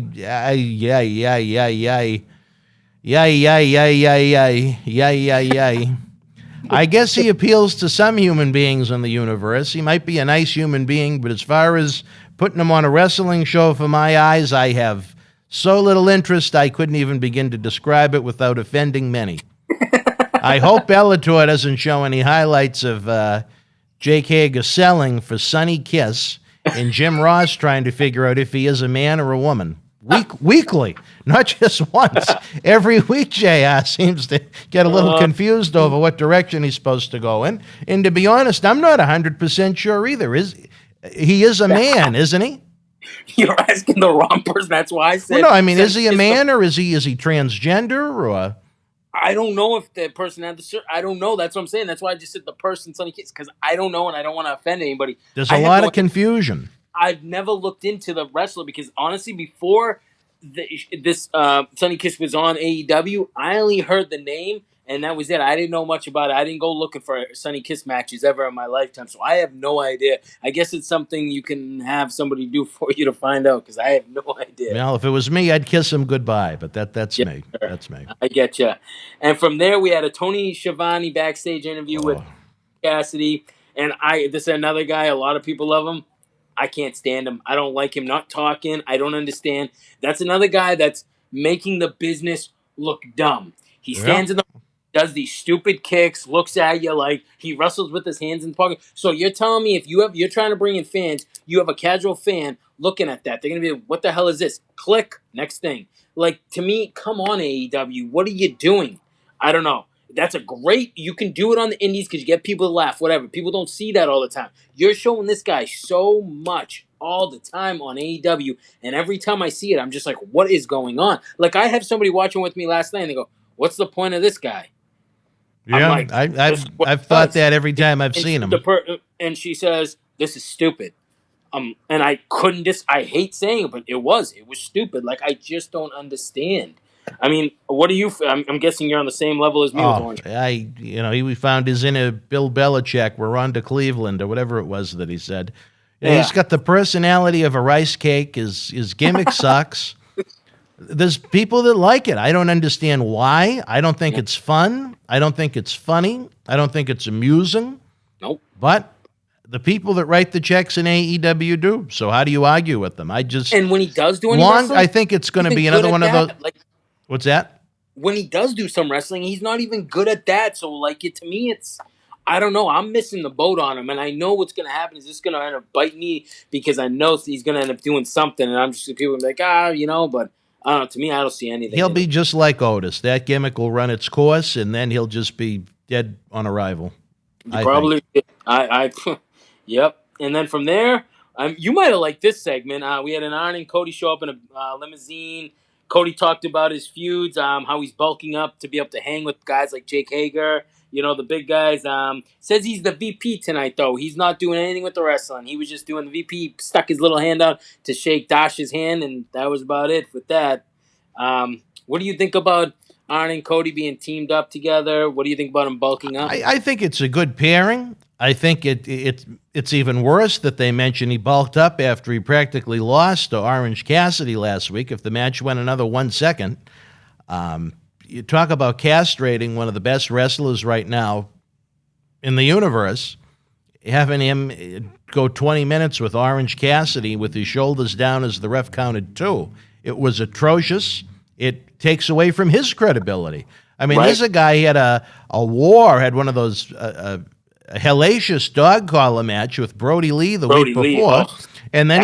guess he appeals to some human beings in the universe. He might be a nice human being, but as far as putting him on a wrestling show for my eyes, I have so little interest I couldn't even begin to describe it without offending many. I hope Bellator doesn't show any highlights of Jake Hager selling for Sonny Kiss and Jim Ross trying to figure out if he is a man or a woman. Weekly, not just once. Every week, JR seems to get a little confused over what direction he's supposed to go in. And to be honest, I'm not 100% sure either. He is a man, isn't he? You're asking the wrong person. That's why I said. Well, no, I mean, is he a man or is he transgender or? I don't know if the person had the shirt. I don't know. That's what I'm saying. That's why I just said the person, Sonny Kiss, because I don't know and I don't want to offend anybody. There's a lot of confusion. I've never looked into the wrestler because honestly, before this Sonny Kiss was on AEW, I only heard the name and that was it. I didn't know much about it. I didn't go looking for Sonny Kiss matches ever in my lifetime, so I have no idea. I guess it's something you can have somebody do for you to find out because I have no idea. Well, if it was me, I'd kiss him goodbye, but that's me. Sure. That's me. I get you. And from there, we had a Tony Schiavone backstage interview with Cassidy, and this is another guy. A lot of people love him. I can't stand him. I don't like him not talking. I don't understand. That's another guy that's making the business look dumb. He stands in the does these stupid kicks, looks at you like he wrestles with his hands in the pocket. So you're telling me if you're trying to bring in fans, you have a casual fan looking at that. They're going to be, what the hell is this? Click, next thing. Like, to me, come on, AEW. What are you doing? I don't know. That's you can do it on the indies because you get people to laugh, whatever. People don't see that all the time. You're showing this guy so much all the time on AEW, and every time I see it, I'm just like, what is going on? Like, I have somebody watching with me last night, and they go, what's the point of this guy? Yeah, like, I've thought that every time I've seen him. And she says, this is stupid. And I couldn't I hate saying it, but it was stupid. Like, I just don't understand. I mean, what do you? I'm guessing you're on the same level as me with Orange. He found his inner Bill Belichick. We're on to Cleveland or whatever it was that he said. Yeah. He's got the personality of a rice cake. His gimmick sucks. There's people that like it. I don't understand why. I don't think it's fun. I don't think it's funny. I don't think it's amusing. Nope. But the people that write the checks in AEW do. So how do you argue with them? And when he does do any wrestling, I think it's going to be another one of those. What's that? When he does do some wrestling, he's not even good at that. So, to me, it's, I don't know. I'm missing the boat on him, and I know what's going to happen is this going to end up biting me because I know he's going to end up doing something, and I'm just people be like, but I don't know. To me, I don't see anything. He'll be just like Otis. That gimmick will run its course, and then he'll just be dead on arrival. Probably. Yep. And then from there, you might have liked this segment. We had an Arn and Cody show up in a limousine. Cody talked about his feuds, how he's bulking up to be able to hang with guys like Jake Hager, the big guys. Says he's the VP tonight, though. He's not doing anything with the wrestling. He was just doing the VP, stuck his little hand out to shake Dash's hand, and that was about it with that. What do you think about Arn and Cody being teamed up together? What do you think about him bulking up? I think it's a good pairing. I think it's even worse that they mention he bulked up after he practically lost to Orange Cassidy last week. If the match went another 1 second, you talk about castrating one of the best wrestlers right now in the universe, having him go 20 minutes with Orange Cassidy with his shoulders down as the ref counted 2. It was atrocious. It takes away from his credibility. I mean, There's a guy, he had a war, had one of those... a hellacious dog collar match with Brody Lee the week before, and then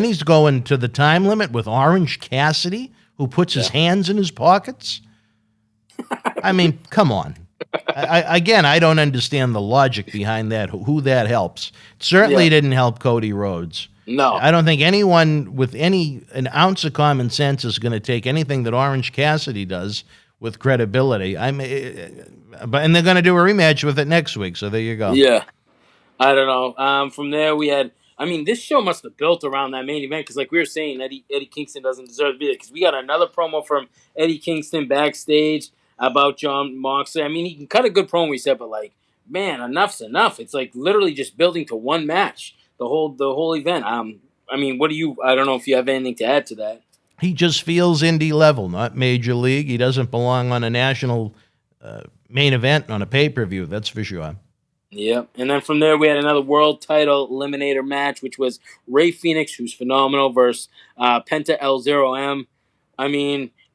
he's going to the time limit with Orange Cassidy, who puts his hands in his pockets. I mean, come on. I don't understand the logic behind that. Who that helps? It certainly didn't help Cody Rhodes. No, I don't think anyone with an ounce of common sense is going to take anything that Orange Cassidy does with credibility. And they're going to do a rematch with it next week, so there you go. Yeah. I don't know. From there, we had... this show must have built around that main event because, like we were saying, Eddie Kingston doesn't deserve to be there because we got another promo from Eddie Kingston backstage about Jon Moxley. He can cut a good promo, he said, but, man, enough's enough. It's, literally just building to one match, the whole event. What do you... I don't know if you have anything to add to that. He just feels indie level, not major league. He doesn't belong on a national main event on a pay-per-view, that's for sure. Yep. And then from there, we had another world title eliminator match, which was Rey Fenix, who's phenomenal, versus Penta L0M.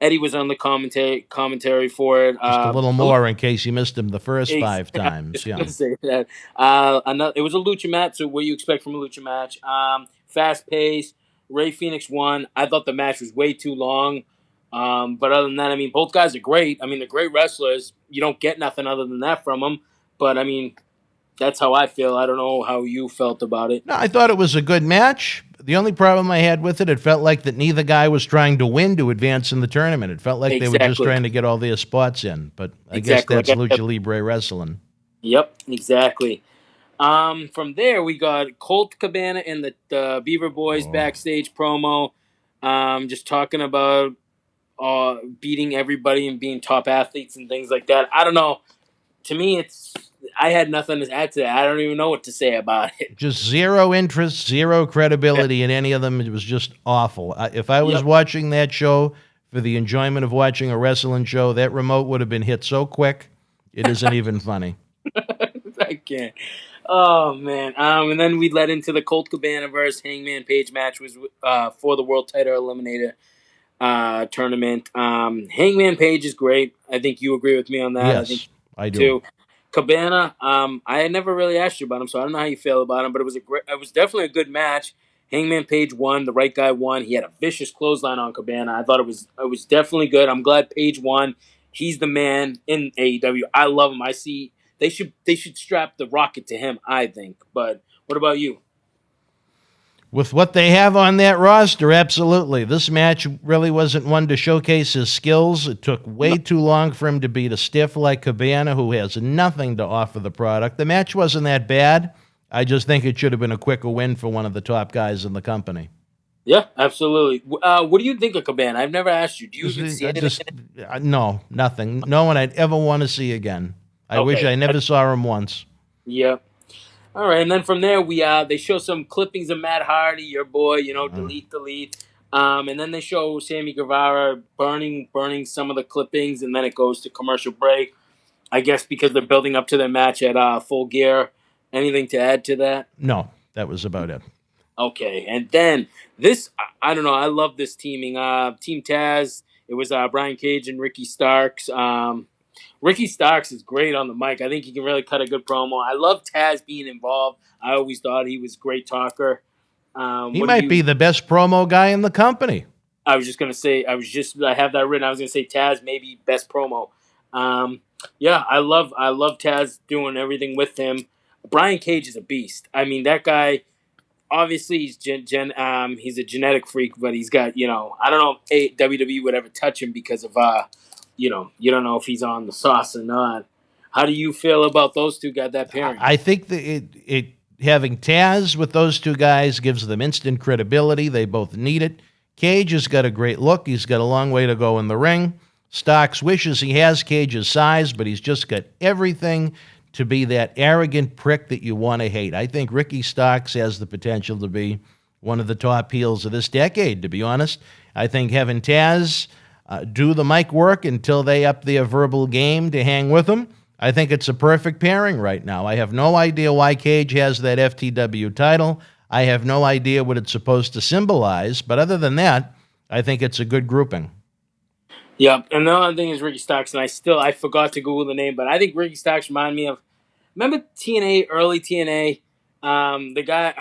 Eddie was on the commentary for it. Just a little more in case you missed him the first 5 times. Yeah. Say that. It was a lucha match, so what do you expect from a lucha match? Fast-paced. Rey Fenix won. I thought the match was way too long. But other than that, both guys are great. They're great wrestlers. You don't get nothing other than that from them. But, that's how I feel. I don't know how you felt about it. No, I thought it was a good match. The only problem I had with it felt like that neither guy was trying to win to advance in the tournament. It felt like they were just trying to get all their spots in. But I guess that's Lucha Libre wrestling. Yep, exactly. From there, we got Colt Cabana and the Beaver Boys backstage promo, just talking about beating everybody and being top athletes and things like that. I don't know. To me, I had nothing to add to that. I don't even know what to say about it. Just zero interest, zero credibility in any of them. It was just awful. If I was watching that show for the enjoyment of watching a wrestling show, that remote would have been hit so quick, it isn't even funny. I can't. Oh, man. And then we led into the Colt Cabana versus Hangman Page match was for the World Title Eliminator tournament. Hangman Page is great. I think you agree with me on that. Yes, I do. Too. Cabana, I had never really asked you about him, so I don't know how you feel about him, but it was definitely a good match. Hangman Page won. The right guy won. He had a vicious clothesline on Cabana. I thought it was definitely good. I'm glad Page won. He's the man in AEW. I love him. I see they should strap the rocket to him, I think. But what about you? With what they have on that roster, absolutely. This match really wasn't one to showcase his skills. It took way too long for him to beat a stiff like Cabana, who has nothing to offer the product. The match wasn't that bad. I just think it should have been a quicker win for one of the top guys in the company. Yeah, absolutely. What do you think of Cabana? I've never asked you. Do you even see anything? No, nothing. No one I'd ever want to see again. I wish Okay. I never saw him once. Yeah. All right, and then from there they show some clippings of Matt Hardy, your boy, delete. And then they show Sammy Guevara burning some of the clippings, and then it goes to commercial break. I guess because they're building up to their match at Full Gear. Anything to add to that? No, that was about it. Okay, and then this, I don't know. I love this teaming. Team Taz. It was Brian Cage and Ricky Starks. Ricky Starks is great on the mic. I think he can really cut a good promo. I love Taz being involved. I always thought he was a great talker. He might be the best promo guy in the company. I was just gonna say. I have that written. I was gonna say Taz maybe best promo. Yeah, I love Taz doing everything with him. Brian Cage is a beast. I mean, that guy. Obviously, he's he's a genetic freak, but he's got I don't know if WWE would ever touch him because of you don't know if he's on the sauce or not. How do you feel about those two guys, that pairing? I think that it having Taz with those two guys gives them instant credibility. They both need it. Cage has got a great look. He's got a long way to go in the ring. Starks wishes he has Cage's size, but he's just got everything to be that arrogant prick that you want to hate. I think Ricky Starks has the potential to be one of the top heels of this decade, to be honest. I think having Taz do the mic work until they up their verbal game to hang with him, I think it's a perfect pairing right now. I have no idea why Cage has that FTW title. I have no idea what it's supposed to symbolize, but other than that, I think it's a good grouping. Yeah, and the other thing is Ricky Starks, and I forgot to Google the name, but I think Ricky Starks remind me of, remember TNA, early TNA? The guy,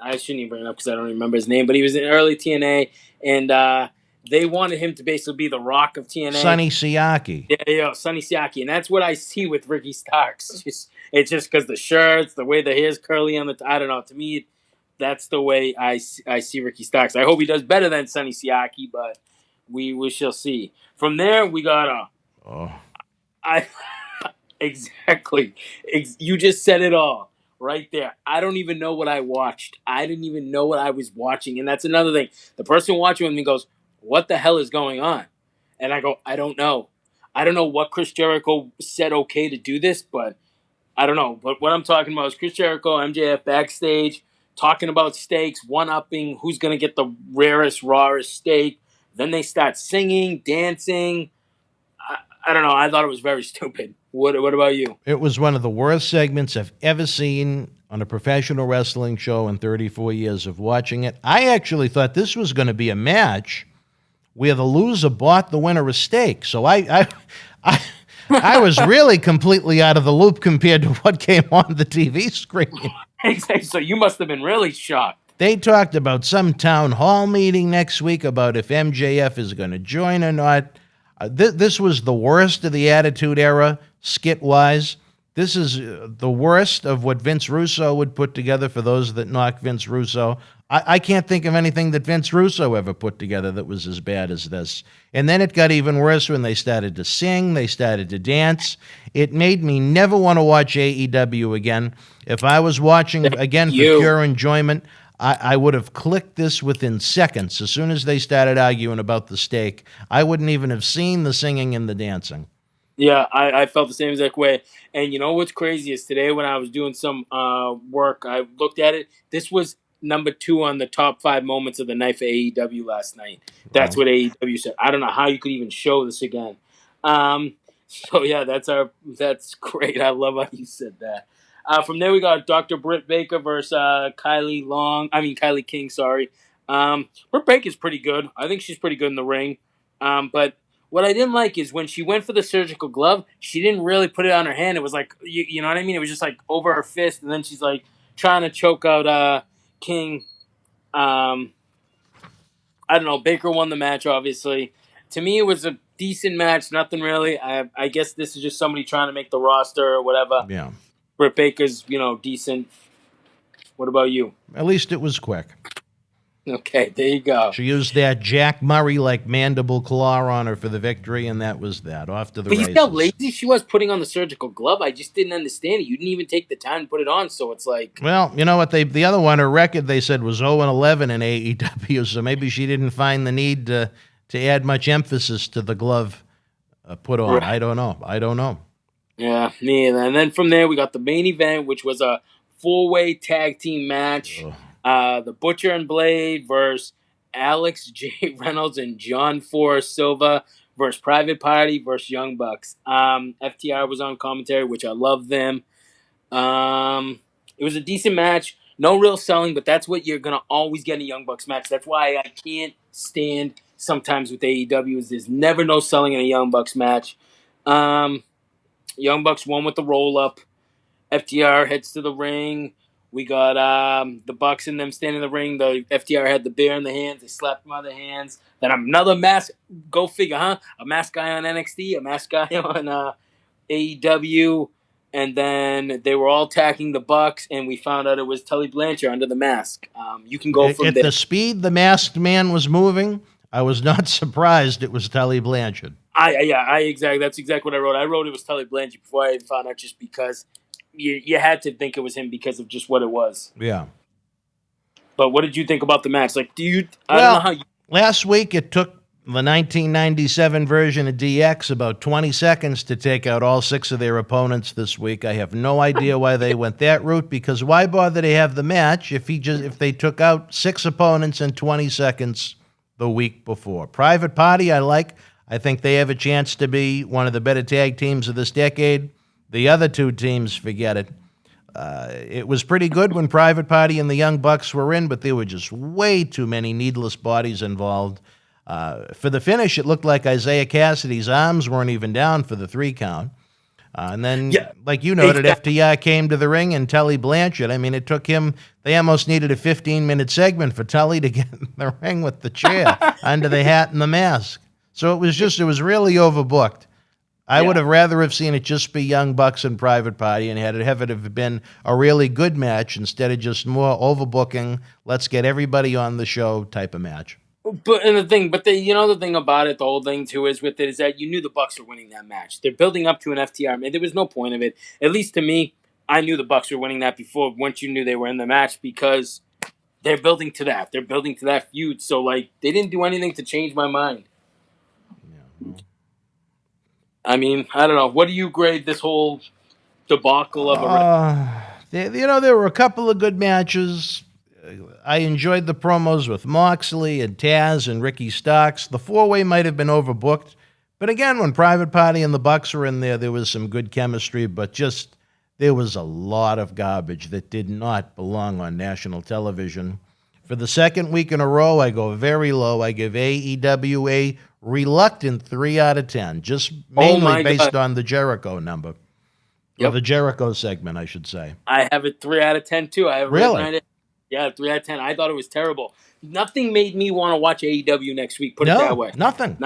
I shouldn't even bring it up because I don't remember his name, but he was in early TNA, and they wanted him to basically be the Rock of TNA. Sonny Siaki. Yeah, Sonny Siaki, and that's what I see with Ricky Starks. It's just because the shirts, the way the hair's curly on I don't know. To me, that's the way I see Ricky Starks. I hope he does better than Sonny Siaki, but we shall see. From there, we got exactly. You just said it all right there. I don't even know what I watched. I didn't even know what I was watching, and that's another thing. The person watching with me goes, "What the hell is going on?" And I go, "I don't know. I don't know what Chris Jericho said okay to do this, but I don't know." But what I'm talking about is Chris Jericho, MJF backstage, talking about steaks, one-upping who's going to get the rarest, rawest steak. Then they start singing, dancing. I don't know. I thought it was very stupid. What about you? It was one of the worst segments I've ever seen on a professional wrestling show in 34 years of watching it. I actually thought this was going to be a match where the loser bought the winner a steak. So I was really completely out of the loop compared to what came on the TV screen. So you must have been really shocked. They talked about some town hall meeting next week about if MJF is going to join or not. This was the worst of the Attitude Era, skit-wise. This is the worst of what Vince Russo would put together for those that knock Vince Russo. I can't think of anything that Vince Russo ever put together that was as bad as this. And then it got even worse when they started to sing, they started to dance. It made me never want to watch AEW again. If I was watching again for pure enjoyment, I would have clicked this within seconds. As soon as they started arguing about the steak, I wouldn't even have seen the singing and the dancing. Yeah, I felt the same exact way. And you know what's crazy is today when I was doing some work, I looked at it. This was number 2 on the top 5 moments of the night for AEW last night. That's what AEW said. I don't know how you could even show this again. So yeah, that's great. I love how you said that. From there, we got Dr. Britt Baker versus Kylie King, sorry. Britt Baker's pretty good. I think she's pretty good in the ring. But what I didn't like is when she went for the surgical glove, she didn't really put it on her hand. It was like, you know what I mean? It was just like over her fist, and then she's like trying to choke out King. I don't know. Baker won the match, obviously. To me, it was a decent match. Nothing really. I guess this is just somebody trying to make the roster or whatever. Yeah. Britt Baker's, decent. What about you? At least it was quick. Okay, there you go. She used that Jack Murray like mandible claw on her for the victory, and that was that. Off to the But you races. see how lazy she was putting on the surgical glove? I just didn't understand it. You didn't even take the time to put it on, so it's like... Well, you know what? The other one, her record, they said was 0-11 in AEW, so maybe she didn't find the need to add much emphasis to the glove put on. Right. I don't know. Yeah, neither. And then from there, we got the main event, which was a 4-way tag team match. The Butcher and Blade versus Alex J. Reynolds and John Forrest Silva versus Private Party versus Young Bucks. FTR was on commentary, which I love them. It was a decent match. No real selling, but that's what you're going to always get in a Young Bucks match. That's why I can't stand sometimes with AEW is there's never no selling in a Young Bucks match. Young Bucks won with the roll-up. FTR heads to the ring. We got the Bucks and them standing in the ring. The FTR had the bear in the hands. They slapped him out of the hands. Then another mask. Go figure, huh? A mask guy on NXT, a mask guy on AEW. And then they were all attacking the Bucks, and we found out it was Tully Blanchard under the mask. You can go from At there. the speed the masked man was moving, I was not surprised it was Tully Blanchard. That's exactly what I wrote. I wrote it was Tully Blanchard before I even found out, just because you had to think it was him because of just what it was. Yeah. But what did you think about the match? Like, I don't know how you... Last week it took the 1997 version of DX about 20 seconds to take out all 6 of their opponents this week. I have no idea why they went that route, because why bother to have the match if they took out 6 opponents in 20 seconds the week before? Private Party I think they have a chance to be one of the better tag teams of this decade. The other 2 teams, forget it. It was pretty good when Private Party and the Young Bucks were in, but there were just way too many needless bodies involved. For the finish, it looked like Isaiah Cassidy's arms weren't even down for the 3 count. And then, like you noted, FTR came to the ring, and Tully Blanchard, I mean, it took him, they almost needed a 15-minute segment for Tully to get in the ring with the chair under the hat and the mask. So it was really overbooked. I would have rather have seen it just be Young Bucks and Private Party and have it been a really good match instead of just more overbooking, let's get everybody on the show type of match. But the thing about it, the whole thing too is with it is that you knew the Bucks were winning that match. They're building up to an FTR. I mean, there was no point of it. At least to me, I knew the Bucks were winning that before. Once you knew they were in the match, because they're building to that. They're building to that feud. So like, they didn't do anything to change my mind. I mean, I don't know. What do you grade this whole debacle of a... There were a couple of good matches. I enjoyed the promos with Moxley and Taz and Ricky Starks. The 4-way might have been overbooked. But again, when Private Party and the Bucks were in there was some good chemistry, but just there was a lot of garbage that did not belong on national television. For the second week in a row, I go very low. I give AEW a reluctant 3 out of 10, just mainly based on the Jericho number. Or the Jericho segment, I should say. I have it 3 out of 10 too. I have really? Yeah, 3 out of 10. I thought it was terrible. Nothing made me want to watch AEW next week, put it that way. Nothing.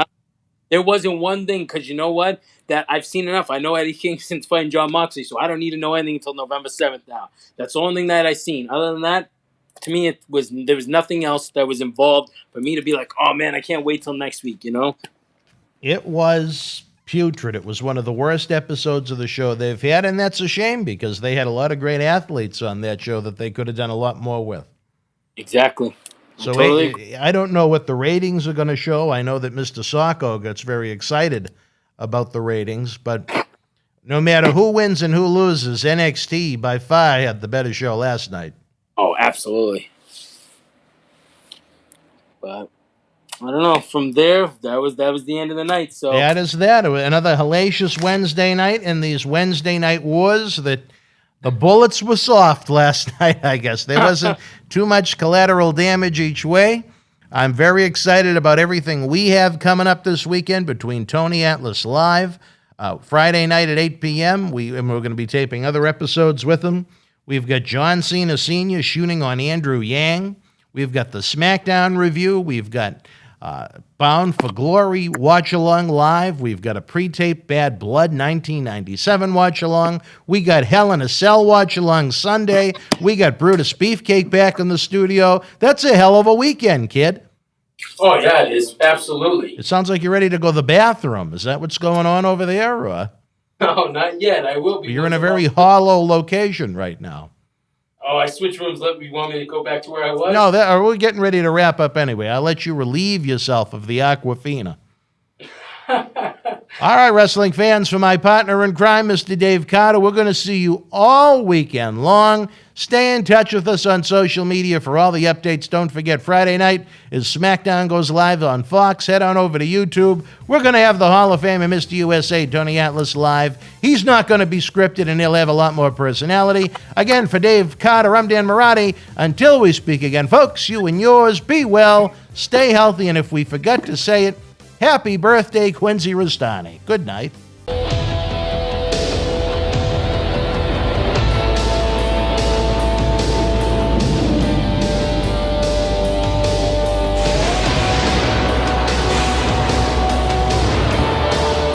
There wasn't one thing, because you know what? That I've seen enough. I know Eddie Kingston's fighting John Moxley, so I don't need to know anything until November 7th now. That's the only thing that I've seen. Other than that, to me, there was nothing else that was involved for me to be like, oh man, I can't wait till next week, you know? It was putrid. It was one of the worst episodes of the show they've had, and that's a shame because they had a lot of great athletes on that show that they could have done a lot more with. Exactly. So I don't know what the ratings are going to show. I know that Mr. Sacco gets very excited about the ratings, but no matter who wins and who loses, NXT by far had the better show last night. Oh, absolutely. But I don't know. From there, that was the end of the night. So that is that. Another hellacious Wednesday night in these Wednesday night wars. That the bullets were soft last night. I guess there wasn't too much collateral damage each way. I'm very excited about everything we have coming up this weekend between Tony Atlas Live, Friday night at 8 p.m. We're going to be taping other episodes with him. We've got John Cena Sr. shooting on Andrew Yang. We've got the SmackDown review. We've got Bound for Glory watch-along live. We've got a pre-taped Bad Blood 1997 watch-along. We got Hell in a Cell watch-along Sunday. We got Brutus Beefcake back in the studio. That's a hell of a weekend, kid. Oh, yeah, it is. Absolutely. It sounds like you're ready to go to the bathroom. Is that what's going on over there? Or? No, not yet. I will be. You're in a very hollow location right now. Oh, I switched rooms. You want me to go back to where I was? No, we're getting ready to wrap up anyway. I'll let you relieve yourself of the Aquafina. All right, wrestling fans, for my partner in crime, Mr. Dave Carter, we're going to see you all weekend long. Stay in touch with us on social media for all the updates. Don't forget, Friday night is SmackDown goes live on Fox. Head on over to YouTube. We're going to have the Hall of Famer, Mr. USA, Tony Atlas, live. He's not going to be scripted, and he'll have a lot more personality. Again, for Dave Carter, I'm Dan Mirade. Until we speak again, folks, you and yours, be well, stay healthy, and if we forgot to say it, happy birthday, Quincy Rustani. Good night.